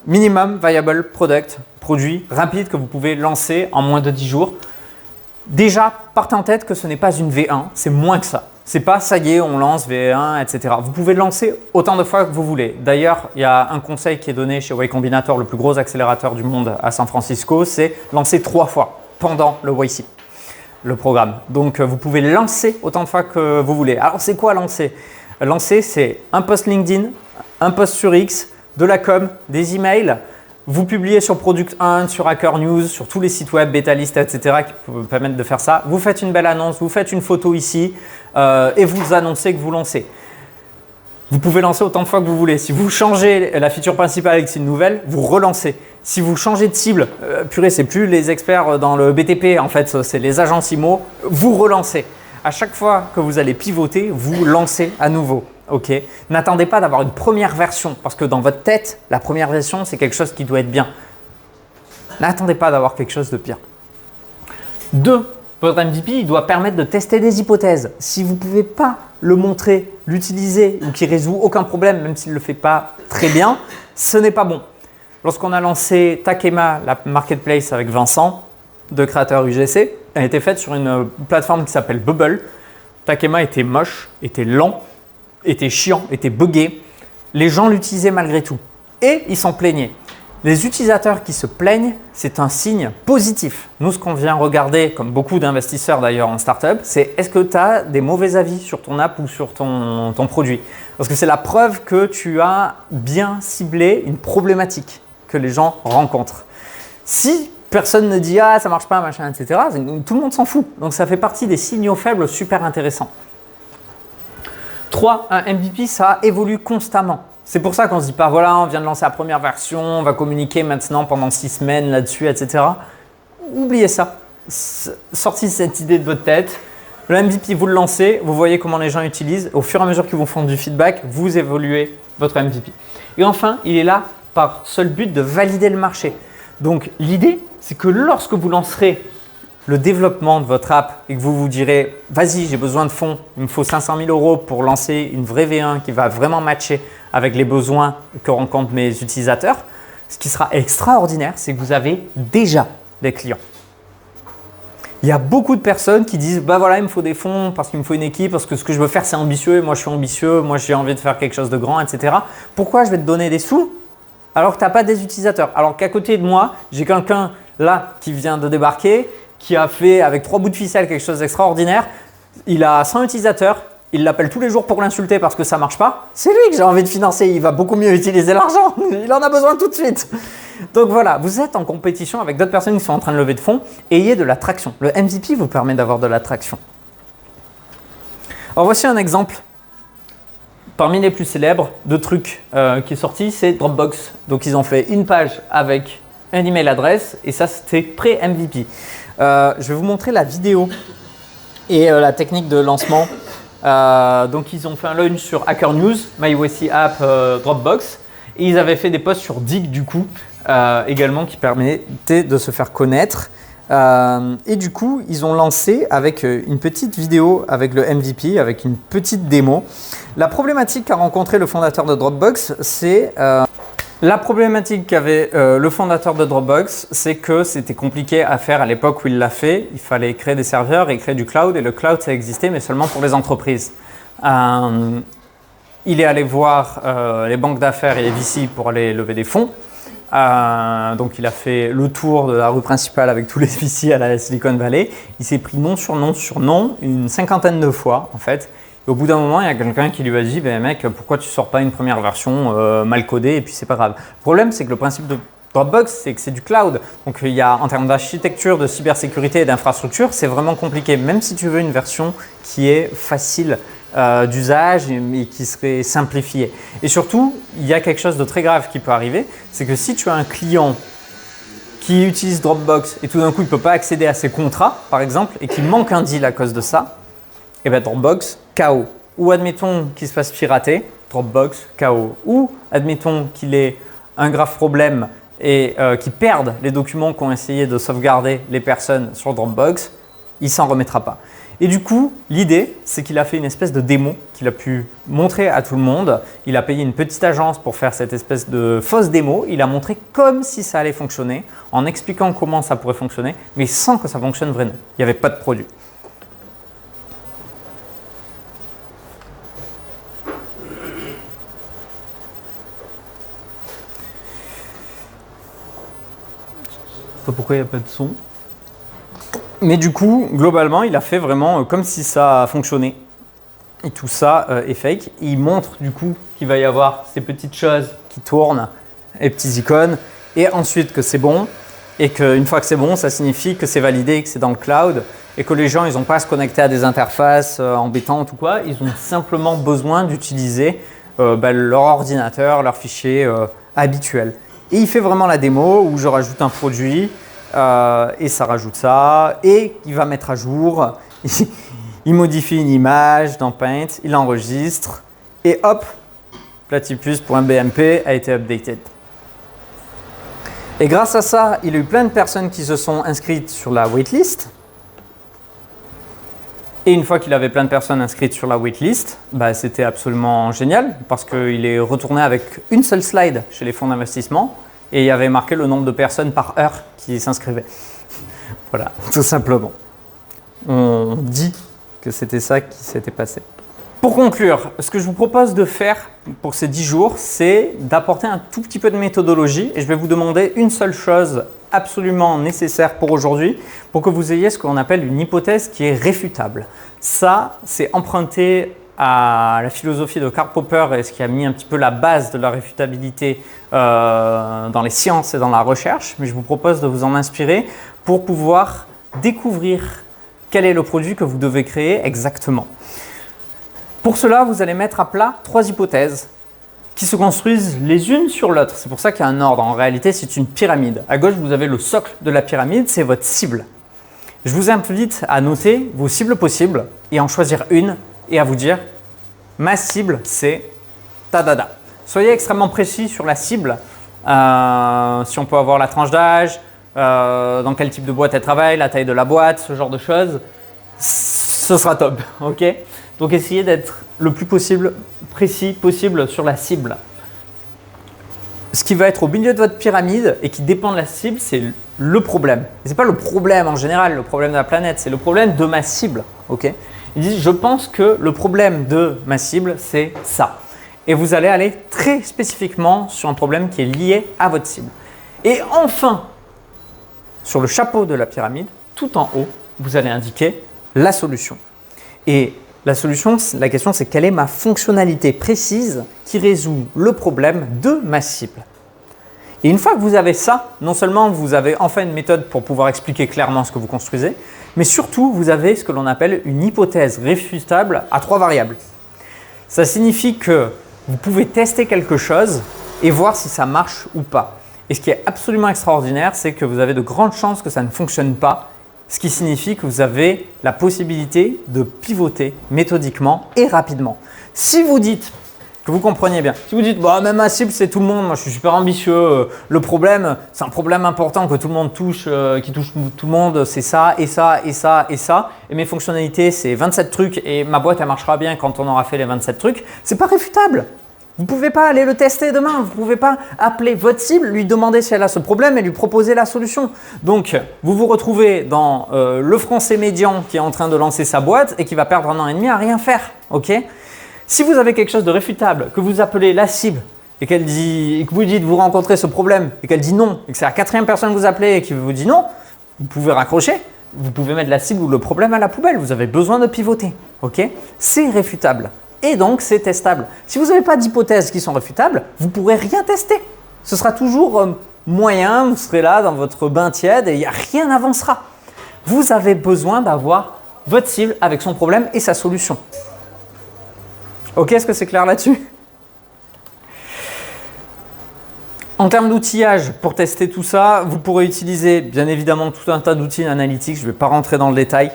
Speaker 1: Minimum Viable Product, produit rapide que vous pouvez lancer en moins de 10 jours. Déjà, partez en tête que ce n'est pas une V1, c'est moins que ça. C'est pas ça y est, on lance V1, etc. Vous pouvez lancer autant de fois que vous voulez. D'ailleurs, il y a un conseil qui est donné chez Y Combinator, le plus gros accélérateur du monde à San Francisco, c'est lancer 3 fois pendant le YC, le programme. Donc, vous pouvez lancer autant de fois que vous voulez. Alors, c'est quoi lancer ? Lancer, c'est un post LinkedIn, un post sur X, de la com, des emails. Vous publiez sur Product Hunt, sur Hacker News, sur tous les sites web, Betalist, etc. qui vous permettent de faire ça. Vous faites une belle annonce, vous faites une photo ici et vous annoncez que vous lancez. Vous pouvez lancer autant de fois que vous voulez. Si vous changez la feature principale avec une nouvelle, vous relancez. Si vous changez de cible, purée, c'est plus les experts dans le BTP, en fait, c'est les agences IMO, vous relancez. À chaque fois que vous allez pivoter, vous lancez à nouveau. Ok. N'attendez pas d'avoir une première version parce que dans votre tête, la première version, c'est quelque chose qui doit être bien. N'attendez pas d'avoir quelque chose de pire. 2. Votre MVP il doit permettre de tester des hypothèses. Si vous ne pouvez pas le montrer, l'utiliser ou qu'il ne résout aucun problème, même s'il ne le fait pas très bien, ce n'est pas bon. Lorsqu'on a lancé Takema, la marketplace avec Vincent, de créateur UGC, elle a été faite sur une plateforme qui s'appelle Bubble. Takema était moche, était lent, était chiant, était buggé. Les gens l'utilisaient malgré tout et ils s'en plaignaient. Les utilisateurs qui se plaignent, c'est un signe positif. Nous, ce qu'on vient regarder, comme beaucoup d'investisseurs d'ailleurs en startup, c'est est-ce que tu as des mauvais avis sur ton app ou sur ton produit ? Parce que c'est la preuve que tu as bien ciblé une problématique que les gens rencontrent. Si personne ne dit « ah, ça marche pas, machin, etc. », tout le monde s'en fout. Donc, ça fait partie des signaux faibles super intéressants. 3. Un MVP, ça évolue constamment. C'est pour ça qu'on ne se dit pas, voilà, on vient de lancer la première version, on va communiquer maintenant pendant 6 semaines là-dessus, etc. Oubliez ça. Sortez cette idée de votre tête. Le MVP, vous le lancez, vous voyez comment les gens l'utilisent. Au fur et à mesure qu'ils vous font du feedback, vous évoluez votre MVP. Et enfin, il est là par seul but de valider le marché. Donc, l'idée, c'est que lorsque vous lancerez le développement de votre app et que vous vous direz « Vas-y, j'ai besoin de fonds, il me faut 500 000 € pour lancer une vraie V1 qui va vraiment matcher avec les besoins que rencontrent mes utilisateurs », ce qui sera extraordinaire, c'est que vous avez déjà des clients. Il y a beaucoup de personnes qui disent « Bah voilà, il me faut des fonds parce qu'il me faut une équipe, parce que ce que je veux faire, c'est ambitieux, et moi je suis ambitieux, moi j'ai envie de faire quelque chose de grand, etc. Pourquoi je vais te donner des sous alors que tu n'as pas des utilisateurs ?» Alors qu'à côté de moi, j'ai quelqu'un là qui vient de débarquer, qui a fait avec 3 bouts de ficelle quelque chose d'extraordinaire. Il a 100 utilisateurs, il l'appelle tous les jours pour l'insulter parce que ça ne marche pas. C'est lui que j'ai envie de financer, il va beaucoup mieux utiliser l'argent, il en a besoin tout de suite. Donc voilà, vous êtes en compétition avec d'autres personnes qui sont en train de lever de fonds, ayez de la traction. Le MVP vous permet d'avoir de la traction. Alors voici un exemple parmi les plus célèbres de trucs qui est sorti, c'est Dropbox. Donc ils ont fait une page avec un email adresse et ça c'était pré-MVP. Je vais vous montrer la vidéo et la technique de lancement. Donc ils ont fait un launch sur Hacker News, MyOSI App, Dropbox et ils avaient fait des posts sur Digg du coup également qui permettaient de se faire connaître. Et du coup, ils ont lancé avec une petite vidéo avec le MVP, avec une petite démo. La problématique qu'a rencontré le fondateur de Dropbox, c'est la problématique qu'avait le fondateur de Dropbox, c'est que c'était compliqué à faire à l'époque où il l'a fait. Il fallait créer des serveurs et créer du cloud. Et le cloud, ça existait, mais seulement pour les entreprises. Il est allé voir les banques d'affaires et les VC pour aller lever des fonds. Donc il a fait le tour de la rue principale avec tous les VC à la Silicon Valley. Il s'est pris non sur non sur non une 50aine de fois en fait. Et au bout d'un moment, il y a quelqu'un qui lui a dit ben, « Mec, pourquoi tu ne sors pas une première version mal codée et puis c'est pas grave ». Le problème, c'est que le principe de Dropbox, c'est que c'est du cloud. Donc il y a en termes d'architecture, de cybersécurité et d'infrastructure, c'est vraiment compliqué. Même si tu veux une version qui est facile d'usage et qui serait simplifiée. Et surtout, il y a quelque chose de très grave qui peut arriver, c'est que si tu as un client qui utilise Dropbox et tout d'un coup il ne peut pas accéder à ses contrats, par exemple, et qu'il manque un deal à cause de ça, et bien Dropbox, KO. Ou admettons qu'il se fasse pirater, Dropbox, KO. Ou admettons qu'il ait un grave problème et qu'il perde les documents qu'ont essayé de sauvegarder les personnes sur Dropbox, il ne s'en remettra pas. Et du coup, l'idée, c'est qu'il a fait une espèce de démo qu'il a pu montrer à tout le monde. Il a payé une petite agence pour faire cette espèce de fausse démo. Il a montré comme si ça allait fonctionner, en expliquant comment ça pourrait fonctionner, mais sans que ça fonctionne vraiment. Il n'y avait pas de produit. Je sais pas pourquoi il n'y a pas de son. Mais du coup, globalement, il a fait vraiment comme si ça fonctionnait. Et tout ça est fake. Il montre du coup qu'il va y avoir ces petites choses qui tournent, les petits icônes, et ensuite que c'est bon. Et qu'une fois que c'est bon, ça signifie que c'est validé, que c'est dans le cloud, et que les gens, ils n'ont pas à se connecter à des interfaces embêtantes ou quoi. Ils ont simplement besoin d'utiliser leur ordinateur, leur fichier habituel. Et il fait vraiment la démo où je rajoute un produit. Et ça rajoute ça, et il va mettre à jour, il modifie une image dans Paint, il enregistre, et hop, platypus.bmp a été updated. Et grâce à ça, il y a eu plein de personnes qui se sont inscrites sur la waitlist. Et une fois qu'il avait plein de personnes inscrites sur la waitlist, c'était absolument génial, parce qu'il est retourné avec une seule slide chez les fonds d'investissement, et il y avait marqué le nombre de personnes par heure qui s'inscrivaient. Voilà, tout simplement. On dit que c'était ça qui s'était passé. Pour conclure, ce que je vous propose de faire pour ces 10 jours, c'est d'apporter un tout petit peu de méthodologie et je vais vous demander une seule chose absolument nécessaire pour aujourd'hui pour que vous ayez ce qu'on appelle une hypothèse qui est réfutable. Ça, c'est emprunté à la philosophie de Karl Popper et ce qui a mis un petit peu la base de la réfutabilité dans les sciences et dans la recherche, mais je vous propose de vous en inspirer pour pouvoir découvrir quel est le produit que vous devez créer exactement. Pour cela, vous allez mettre à plat 3 hypothèses qui se construisent les unes sur l'autre. C'est pour ça qu'il y a un ordre. En réalité, c'est une pyramide. À gauche, vous avez le socle de la pyramide, c'est votre cible. Je vous invite à noter vos cibles possibles et en choisir une et à vous dire « ma cible, c'est tadada ». Soyez extrêmement précis sur la cible. Si on peut avoir la tranche d'âge, dans quel type de boîte elle travaille, la taille de la boîte, ce genre de choses, ce sera top. Ok. Donc essayez d'être le plus précis possible sur la cible. Ce qui va être au milieu de votre pyramide et qui dépend de la cible, c'est le problème. Ce n'est pas le problème en général, le problème de la planète, c'est le problème de ma cible. Okay. Ils disent, je pense que le problème de ma cible, c'est ça. Et vous allez aller très spécifiquement sur un problème qui est lié à votre cible. Et enfin, sur le chapeau de la pyramide, tout en haut, vous allez indiquer la solution. Et la solution, la question, c'est quelle est ma fonctionnalité précise qui résout le problème de ma cible. Et une fois que vous avez ça, non seulement vous avez enfin une méthode pour pouvoir expliquer clairement ce que vous construisez, mais surtout, vous avez ce que l'on appelle une hypothèse réfutable à 3 variables. Ça signifie que vous pouvez tester quelque chose et voir si ça marche ou pas. Et ce qui est absolument extraordinaire, c'est que vous avez de grandes chances que ça ne fonctionne pas, ce qui signifie que vous avez la possibilité de pivoter méthodiquement et rapidement. Si vous dites, que vous compreniez bien, si vous dites bah, « même ma cible c'est tout le monde, moi je suis super ambitieux, le problème c'est un problème important que tout le monde touche, qui touche tout le monde, c'est ça et ça et ça et ça, et mes fonctionnalités c'est 27 trucs et ma boîte elle marchera bien quand on aura fait les 27 trucs », c'est pas réfutable. Vous ne pouvez pas aller le tester demain, vous ne pouvez pas appeler votre cible, lui demander si elle a ce problème et lui proposer la solution. Donc, vous vous retrouvez dans le français médian qui est en train de lancer sa boîte et qui va perdre 1 an et demi à rien faire. Okay. Si vous avez quelque chose de réfutable, que vous appelez la cible et qu'elle dit, et que vous dites vous rencontrez ce problème et qu'elle dit non, et que c'est la 4e personne que vous appelez et qui vous dit non, vous pouvez raccrocher, vous pouvez mettre la cible ou le problème à la poubelle, vous avez besoin de pivoter. Okay. C'est réfutable. Et donc, c'est testable. Si vous n'avez pas d'hypothèses qui sont réfutables, vous ne pourrez rien tester. Ce sera toujours moyen, vous serez là dans votre bain tiède et rien n'avancera. Vous avez besoin d'avoir votre cible avec son problème et sa solution. Ok, est-ce que c'est clair là-dessus ? En termes d'outillage, pour tester tout ça, vous pourrez utiliser bien évidemment tout un tas d'outils analytiques. Je ne vais pas rentrer dans le détail.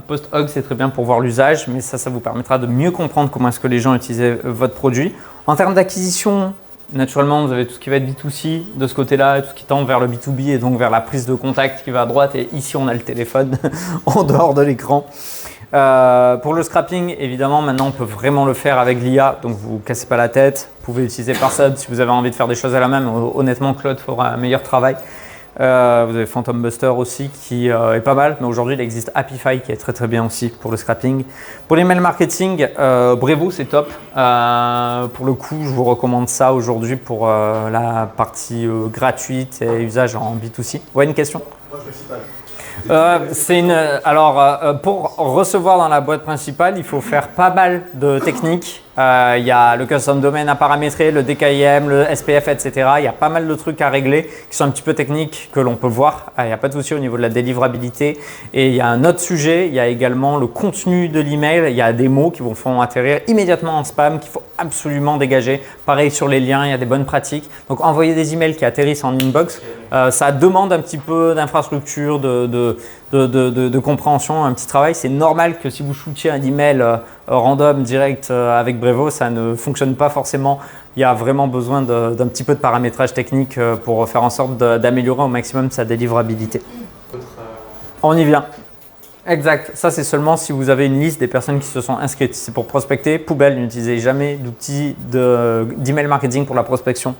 Speaker 1: PostHog, c'est très bien pour voir l'usage, mais ça vous permettra de mieux comprendre comment est-ce que les gens utilisent votre produit. En termes d'acquisition, naturellement, vous avez tout ce qui va être B2C de ce côté-là, tout ce qui tend vers le B2B et donc vers la prise de contact qui va à droite. Et ici, on a le téléphone en dehors de l'écran. Pour le scrapping, évidemment, maintenant on peut vraiment le faire avec l'IA, donc vous ne cassez pas la tête. Vous pouvez utiliser Parsub si vous avez envie de faire des choses à la main, mais honnêtement, Claude fera un meilleur travail. Vous avez Phantom Buster aussi qui est pas mal, mais aujourd'hui il existe Happify qui est très très bien aussi pour le scrapping. Pour l'email marketing, Brevo c'est top. Pour le coup, je vous recommande ça aujourd'hui pour la partie gratuite et usage en B2C. Ouais, une question ?
Speaker 2: Moi je ne sais pas.
Speaker 1: Pour recevoir dans la boîte principale, il faut faire pas mal de techniques. Il y a le custom domain à paramétrer, le DKIM, le SPF, etc. Il y a pas mal de trucs à régler qui sont un petit peu techniques que l'on peut voir. Il n'y a pas de souci au niveau de la délivrabilité. Et il y a un autre sujet, il y a également le contenu de l'email. Il y a des mots qui vous font atterrir immédiatement en spam qu'il faut absolument dégager. Pareil sur les liens, il y a des bonnes pratiques. Donc envoyer des emails qui atterrissent en inbox, ça demande un petit peu d'infrastructure, de compréhension, un petit travail. C'est normal que si vous shootiez un email random direct avec Brevo, ça ne fonctionne pas forcément. Il y a vraiment besoin d'un petit peu de paramétrage technique pour faire en sorte d'améliorer au maximum sa délivrabilité. On y vient. Exact. Ça, c'est seulement si vous avez une liste des personnes qui se sont inscrites. C'est pour prospecter. Poubelle, n'utilisez jamais d'outils d'email marketing pour la prospection.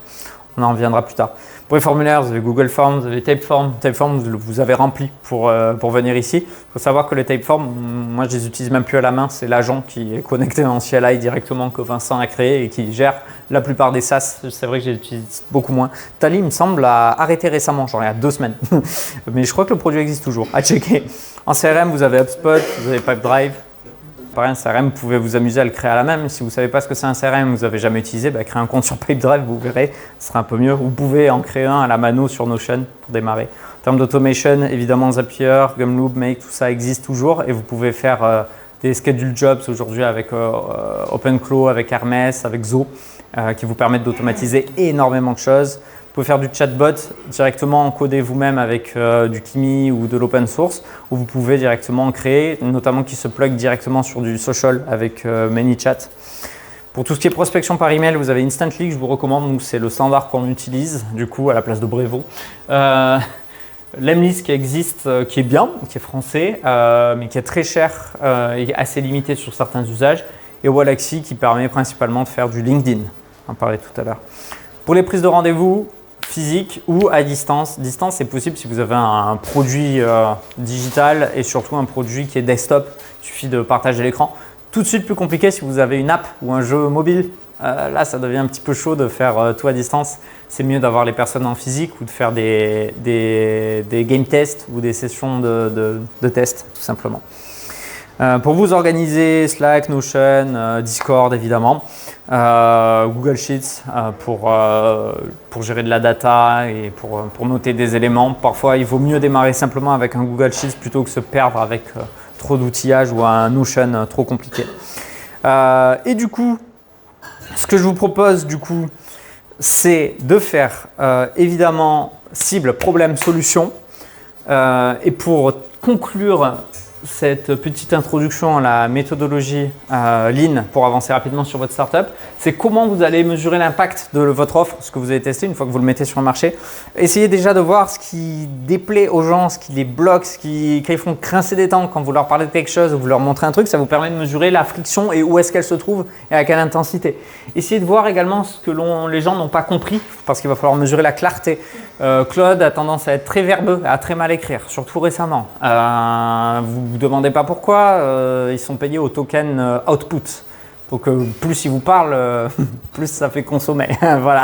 Speaker 1: On en reviendra plus tard. Pour les formulaires, vous avez Google Forms, vous avez Typeform. Typeform, vous avez rempli pour venir ici. Il faut savoir que les Typeform, moi, je les utilise même plus à la main. C'est l'agent qui est connecté dans CLI directement que Vincent a créé et qui gère la plupart des SaaS. C'est vrai que je les utilise beaucoup moins. Tally, il me semble, a arrêté récemment, genre il y a 2 semaines. Mais je crois que le produit existe toujours. À checker. En CRM, vous avez HubSpot, vous avez Pipedrive. Pareil, un CRM, vous pouvez vous amuser à le créer à la main. Si vous ne savez pas ce que c'est un CRM, vous n'avez jamais utilisé, créez un compte sur Pipedrive, vous verrez, ce sera un peu mieux. Vous pouvez en créer un à la mano sur Notion pour démarrer. En termes d'automation, évidemment, Zapier, Gumloop, Make, tout ça existe toujours et vous pouvez faire des schedule jobs aujourd'hui avec OpenClaw, avec Hermès, avec Zo, qui vous permettent d'automatiser énormément de choses. Vous pouvez faire du chatbot directement encoder vous-même avec du Kimi ou de l'open source, ou vous pouvez directement en créer, notamment qui se plug directement sur du social avec ManyChat. Pour tout ce qui est prospection par email, vous avez Instantly que je vous recommande, c'est le standard qu'on utilise du coup à la place de Brevo. Lemlist qui existe, qui est bien, qui est français, mais qui est très cher et assez limité sur certains usages. Et Wallaxy qui permet principalement de faire du LinkedIn. On en parlait tout à l'heure. Pour les prises de rendez-vous physiques ou à distance, distance c'est possible si vous avez un produit digital et surtout un produit qui est desktop. Il suffit de partager l'écran. Tout de suite plus compliqué si vous avez une app ou un jeu mobile. Là, ça devient un petit peu chaud de faire tout à distance. C'est mieux d'avoir les personnes en physique ou de faire des game tests ou des sessions de tests, tout simplement. Pour vous organiser, Slack, Notion, Discord évidemment, Google Sheets pour gérer de la data et pour noter des éléments. Parfois, il vaut mieux démarrer simplement avec un Google Sheets plutôt que se perdre avec trop d'outillage ou un Notion trop compliqué. Et du coup, ce que je vous propose du coup, c'est de faire évidemment cible, problème, solution. Et pour conclure cette petite introduction à la méthodologie Lean pour avancer rapidement sur votre startup, c'est comment vous allez mesurer l'impact de votre offre, ce que vous avez testé une fois que vous le mettez sur le marché. Essayez déjà de voir ce qui déplaît aux gens, ce qui les bloque, quand ils font grincer des dents quand vous leur parlez de quelque chose ou vous leur montrez un truc, ça vous permet de mesurer la friction et où est-ce qu'elle se trouve et à quelle intensité. Essayez de voir également ce que les gens n'ont pas compris parce qu'il va falloir mesurer la clarté. Claude a tendance à être très verbeux, à très mal écrire, surtout récemment. Vous demandez pas pourquoi, ils sont payés au token output. Donc plus ils vous parlent, plus ça fait consommer. Voilà.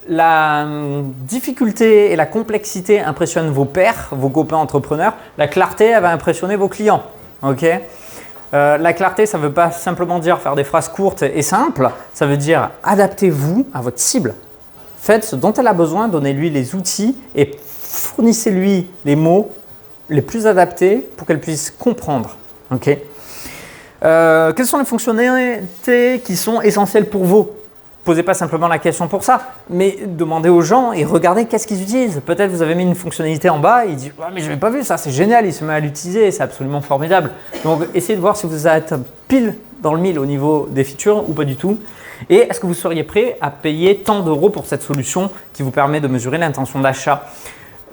Speaker 1: La difficulté et la complexité impressionnent vos pairs, vos copains entrepreneurs. La clarté, elle va impressionner vos clients. Okay. La clarté, ça ne veut pas simplement dire faire des phrases courtes et simples. Ça veut dire adaptez-vous à votre cible. Faites ce dont elle a besoin, donnez-lui les outils et fournissez-lui les mots les plus adaptés pour qu'elle puisse comprendre. Okay. Quelles sont les fonctionnalités qui sont essentielles pour vous? Posez pas simplement la question pour ça, mais demandez aux gens et regardez qu'est-ce qu'ils utilisent. Peut-être vous avez mis une fonctionnalité en bas et ils disent ah, mais je n'avais pas vu ça, c'est génial, il se met à l'utiliser, c'est absolument formidable. Donc essayez de voir si vous êtes pile dans le mille au niveau des features ou pas du tout. Et est-ce que vous seriez prêt à payer tant d'euros pour cette solution qui vous permet de mesurer l'intention d'achat?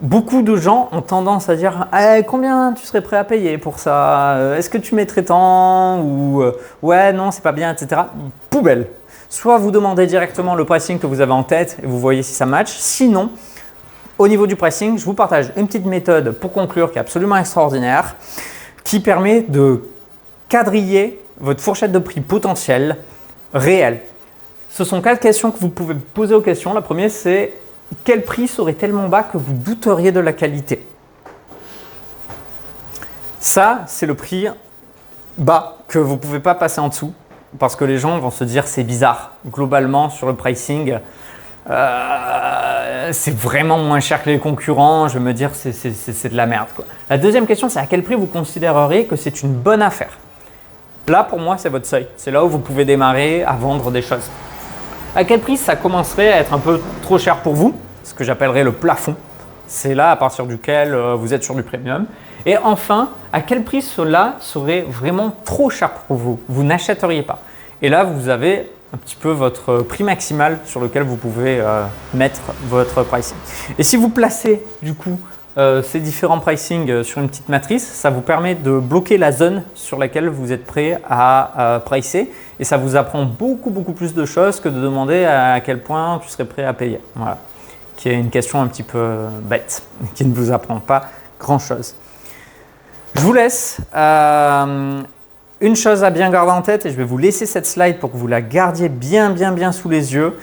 Speaker 1: Beaucoup de gens ont tendance à dire combien tu serais prêt à payer pour ça? Est-ce que tu mettrais tant? Ou ouais, non, c'est pas bien, etc. Poubelle. Soit vous demandez directement le pricing que vous avez en tête et vous voyez si ça match. Sinon, au niveau du pricing, je vous partage une petite méthode pour conclure qui est absolument extraordinaire, qui permet de quadriller votre fourchette de prix potentielle réelle. Ce sont 4 questions que vous pouvez poser aux questions. La première, c'est quel prix serait tellement bas que vous douteriez de la qualité? Ça, c'est le prix bas que vous ne pouvez pas passer en dessous parce que les gens vont se dire c'est bizarre. Globalement, sur le pricing, c'est vraiment moins cher que les concurrents. Je vais me dire c'est de la merde, quoi. La deuxième question, c'est à quel prix vous considéreriez que c'est une bonne affaire? Là, pour moi, c'est votre seuil. C'est là où vous pouvez démarrer à vendre des choses. À quel prix ça commencerait à être un peu trop cher pour vous? Ce que j'appellerais le plafond. C'est là à partir duquel vous êtes sur du premium. Et enfin, à quel prix cela serait vraiment trop cher pour vous? Vous n'achèteriez pas. Et là, vous avez un petit peu votre prix maximal sur lequel vous pouvez mettre votre pricing. Et si vous placez du coup ces différents pricing sur une petite matrice, ça vous permet de bloquer la zone sur laquelle vous êtes prêt à pricer et ça vous apprend beaucoup plus de choses que de demander à quel point tu serais prêt à payer. Voilà, qui est une question un petit peu bête, qui ne vous apprend pas grand-chose. Je vous laisse. Une chose à bien garder en tête et je vais vous laisser cette slide pour que vous la gardiez bien sous les yeux.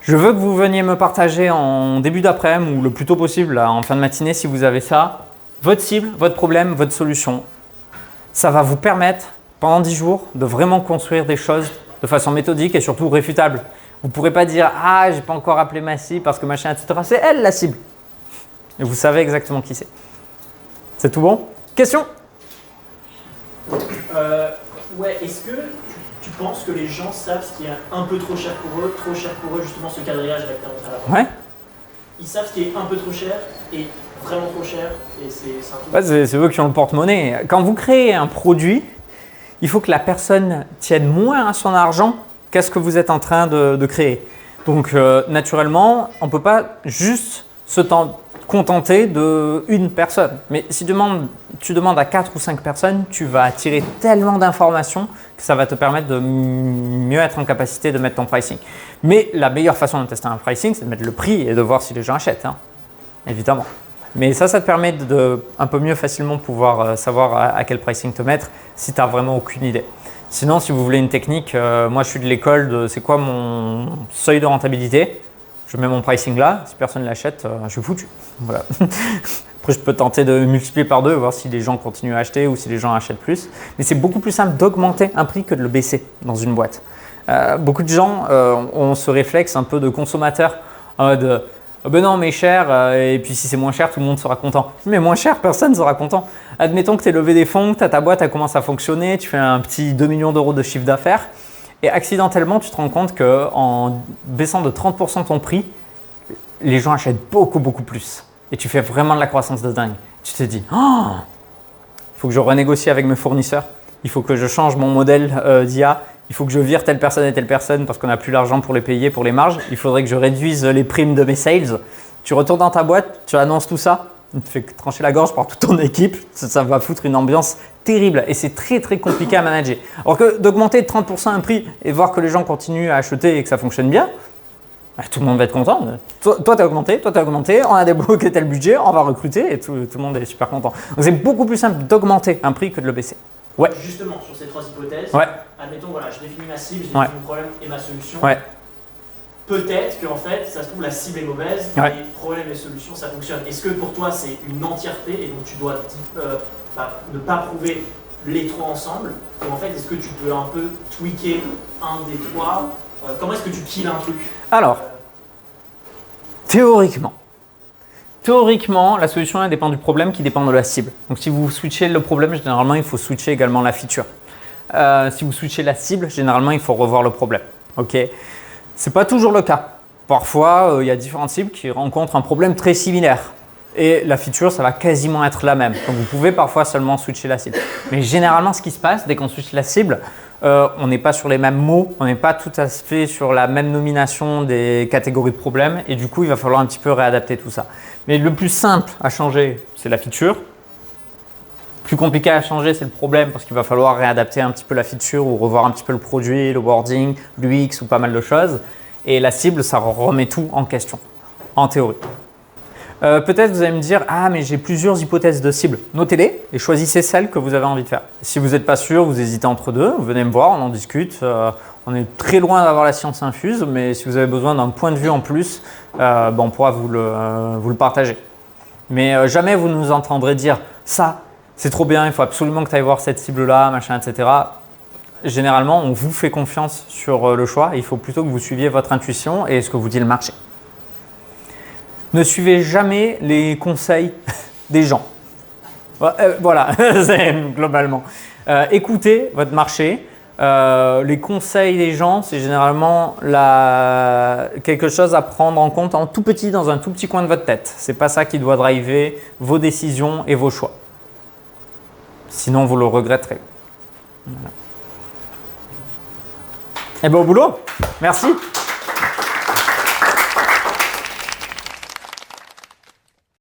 Speaker 1: Je veux que vous veniez me partager en début d'après-midi ou le plus tôt possible, là, en fin de matinée si vous avez ça, votre cible, votre problème, votre solution. Ça va vous permettre pendant 10 jours de vraiment construire des choses de façon méthodique et surtout réfutable. Vous ne pourrez pas dire « Ah, j'ai pas encore appelé ma cible parce que machin, etc. » C'est elle la cible. Et vous savez exactement qui c'est. C'est tout bon? Question?
Speaker 3: Ouais, est-ce que tu penses que les gens savent ce qui est un peu trop cher pour eux, justement ce quadrillage avec ta montre à la fin?
Speaker 1: Ouais.
Speaker 3: Ils savent ce qui est un peu trop cher et vraiment trop cher et c'est un truc.
Speaker 1: Ouais, c'est eux qui ont le porte-monnaie. Quand vous créez un produit, il faut que la personne tienne moins à son argent qu'à ce que vous êtes en train de créer. Donc naturellement, on ne peut pas juste contenter d'une personne. Mais si tu demandes à 4 ou 5 personnes, tu vas attirer tellement d'informations que ça va te permettre de mieux être en capacité de mettre ton pricing. Mais la meilleure façon de tester un pricing, c'est de mettre le prix et de voir si les gens achètent, hein, évidemment. Mais ça te permet de un peu mieux facilement pouvoir savoir à quel pricing te mettre si tu n'as vraiment aucune idée. Sinon, si vous voulez une technique, moi je suis de l'école de c'est quoi mon seuil de rentabilité. Je mets mon pricing là, si personne ne l'achète, je suis foutu. Voilà. Après, je peux tenter de multiplier par 2, voir si les gens continuent à acheter ou si les gens achètent plus. Mais c'est beaucoup plus simple d'augmenter un prix que de le baisser dans une boîte. Beaucoup de gens ont ce réflexe un peu de consommateur de ben non, mais cher, et puis si c'est moins cher, tout le monde sera content. Mais moins cher, personne ne sera content. Admettons que tu aies levé des fonds, que ta boîte elle commence à fonctionner, tu fais un petit 2 millions d'euros de chiffre d'affaires. Et accidentellement, tu te rends compte qu'en baissant de 30% ton prix, les gens achètent beaucoup, beaucoup plus. Et tu fais vraiment de la croissance de dingue. Tu te dis, oh, il faut que je renégocie avec mes fournisseurs, il faut que je change mon modèle d'IA, il faut que je vire telle personne et telle personne parce qu'on n'a plus l'argent pour les payer, pour les marges, il faudrait que je réduise les primes de mes sales. Tu retournes dans ta boîte, tu annonces tout ça, tu te fais trancher la gorge par toute ton équipe, ça va foutre une ambiance terrible et c'est très très compliqué à manager. Alors que d'augmenter de 30% un prix et voir que les gens continuent à acheter et que ça fonctionne bien, tout le monde va être content. Toi, tu as augmenté, on a débloqué tel budget, on va recruter et tout le monde est super content. Donc c'est beaucoup plus simple d'augmenter un prix que de le baisser. Ouais.
Speaker 3: Justement, sur ces 3 hypothèses,
Speaker 1: ouais.
Speaker 3: Admettons, voilà, je définis ma cible, je définis mon problème et ma solution.
Speaker 1: Ouais.
Speaker 3: Peut-être qu'en fait, ça se trouve, la cible est mauvaise,
Speaker 1: ouais.
Speaker 3: les problèmes et solutions, ça fonctionne. Est-ce que pour toi, c'est une entièreté et donc tu dois ne pas prouver les 3 ensemble? Ou en fait, est-ce que tu peux un peu tweaker un des 3? Comment est-ce que tu kills un truc?
Speaker 1: Alors, théoriquement, la solution elle dépend du problème qui dépend de la cible. Donc si vous switchez le problème, généralement, il faut switcher également la feature. Si vous switchez la cible, généralement, il faut revoir le problème. Okay. Ce n'est pas toujours le cas. Parfois, il y a différentes cibles qui rencontrent un problème très similaire. Et la feature, ça va quasiment être la même. Donc, vous pouvez parfois seulement switcher la cible. Mais généralement, ce qui se passe, dès qu'on switch la cible, on n'est pas sur les mêmes mots, on n'est pas tout à fait sur la même nomination des catégories de problèmes. Et du coup, il va falloir un petit peu réadapter tout ça. Mais le plus simple à changer, c'est la feature. Plus compliqué à changer, c'est le problème parce qu'il va falloir réadapter un petit peu la feature ou revoir un petit peu le produit, le wording, l'UX ou pas mal de choses. Et la cible, ça remet tout en question, en théorie. Peut-être vous allez me dire « Ah, mais j'ai plusieurs hypothèses de cible. » Notez-les et choisissez celle que vous avez envie de faire. Si vous n'êtes pas sûr, vous hésitez entre deux, vous venez me voir, on en discute. On est très loin d'avoir la science infuse, mais si vous avez besoin d'un point de vue en plus, on pourra vous le partager. Mais jamais vous nous entendrez dire « Ça, c'est trop bien, il faut absolument que tu ailles voir cette cible-là, machin, etc. » Généralement, on vous fait confiance sur le choix. Il faut plutôt que vous suiviez votre intuition et ce que vous dit le marché. Ne suivez jamais les conseils des gens. Voilà, globalement. Écoutez votre marché. Les conseils des gens, c'est généralement quelque chose à prendre en compte en tout petit, dans un tout petit coin de votre tête. Ce n'est pas ça qui doit driver vos décisions et vos choix. Sinon, vous le regretterez. Voilà. Et bon boulot. Merci.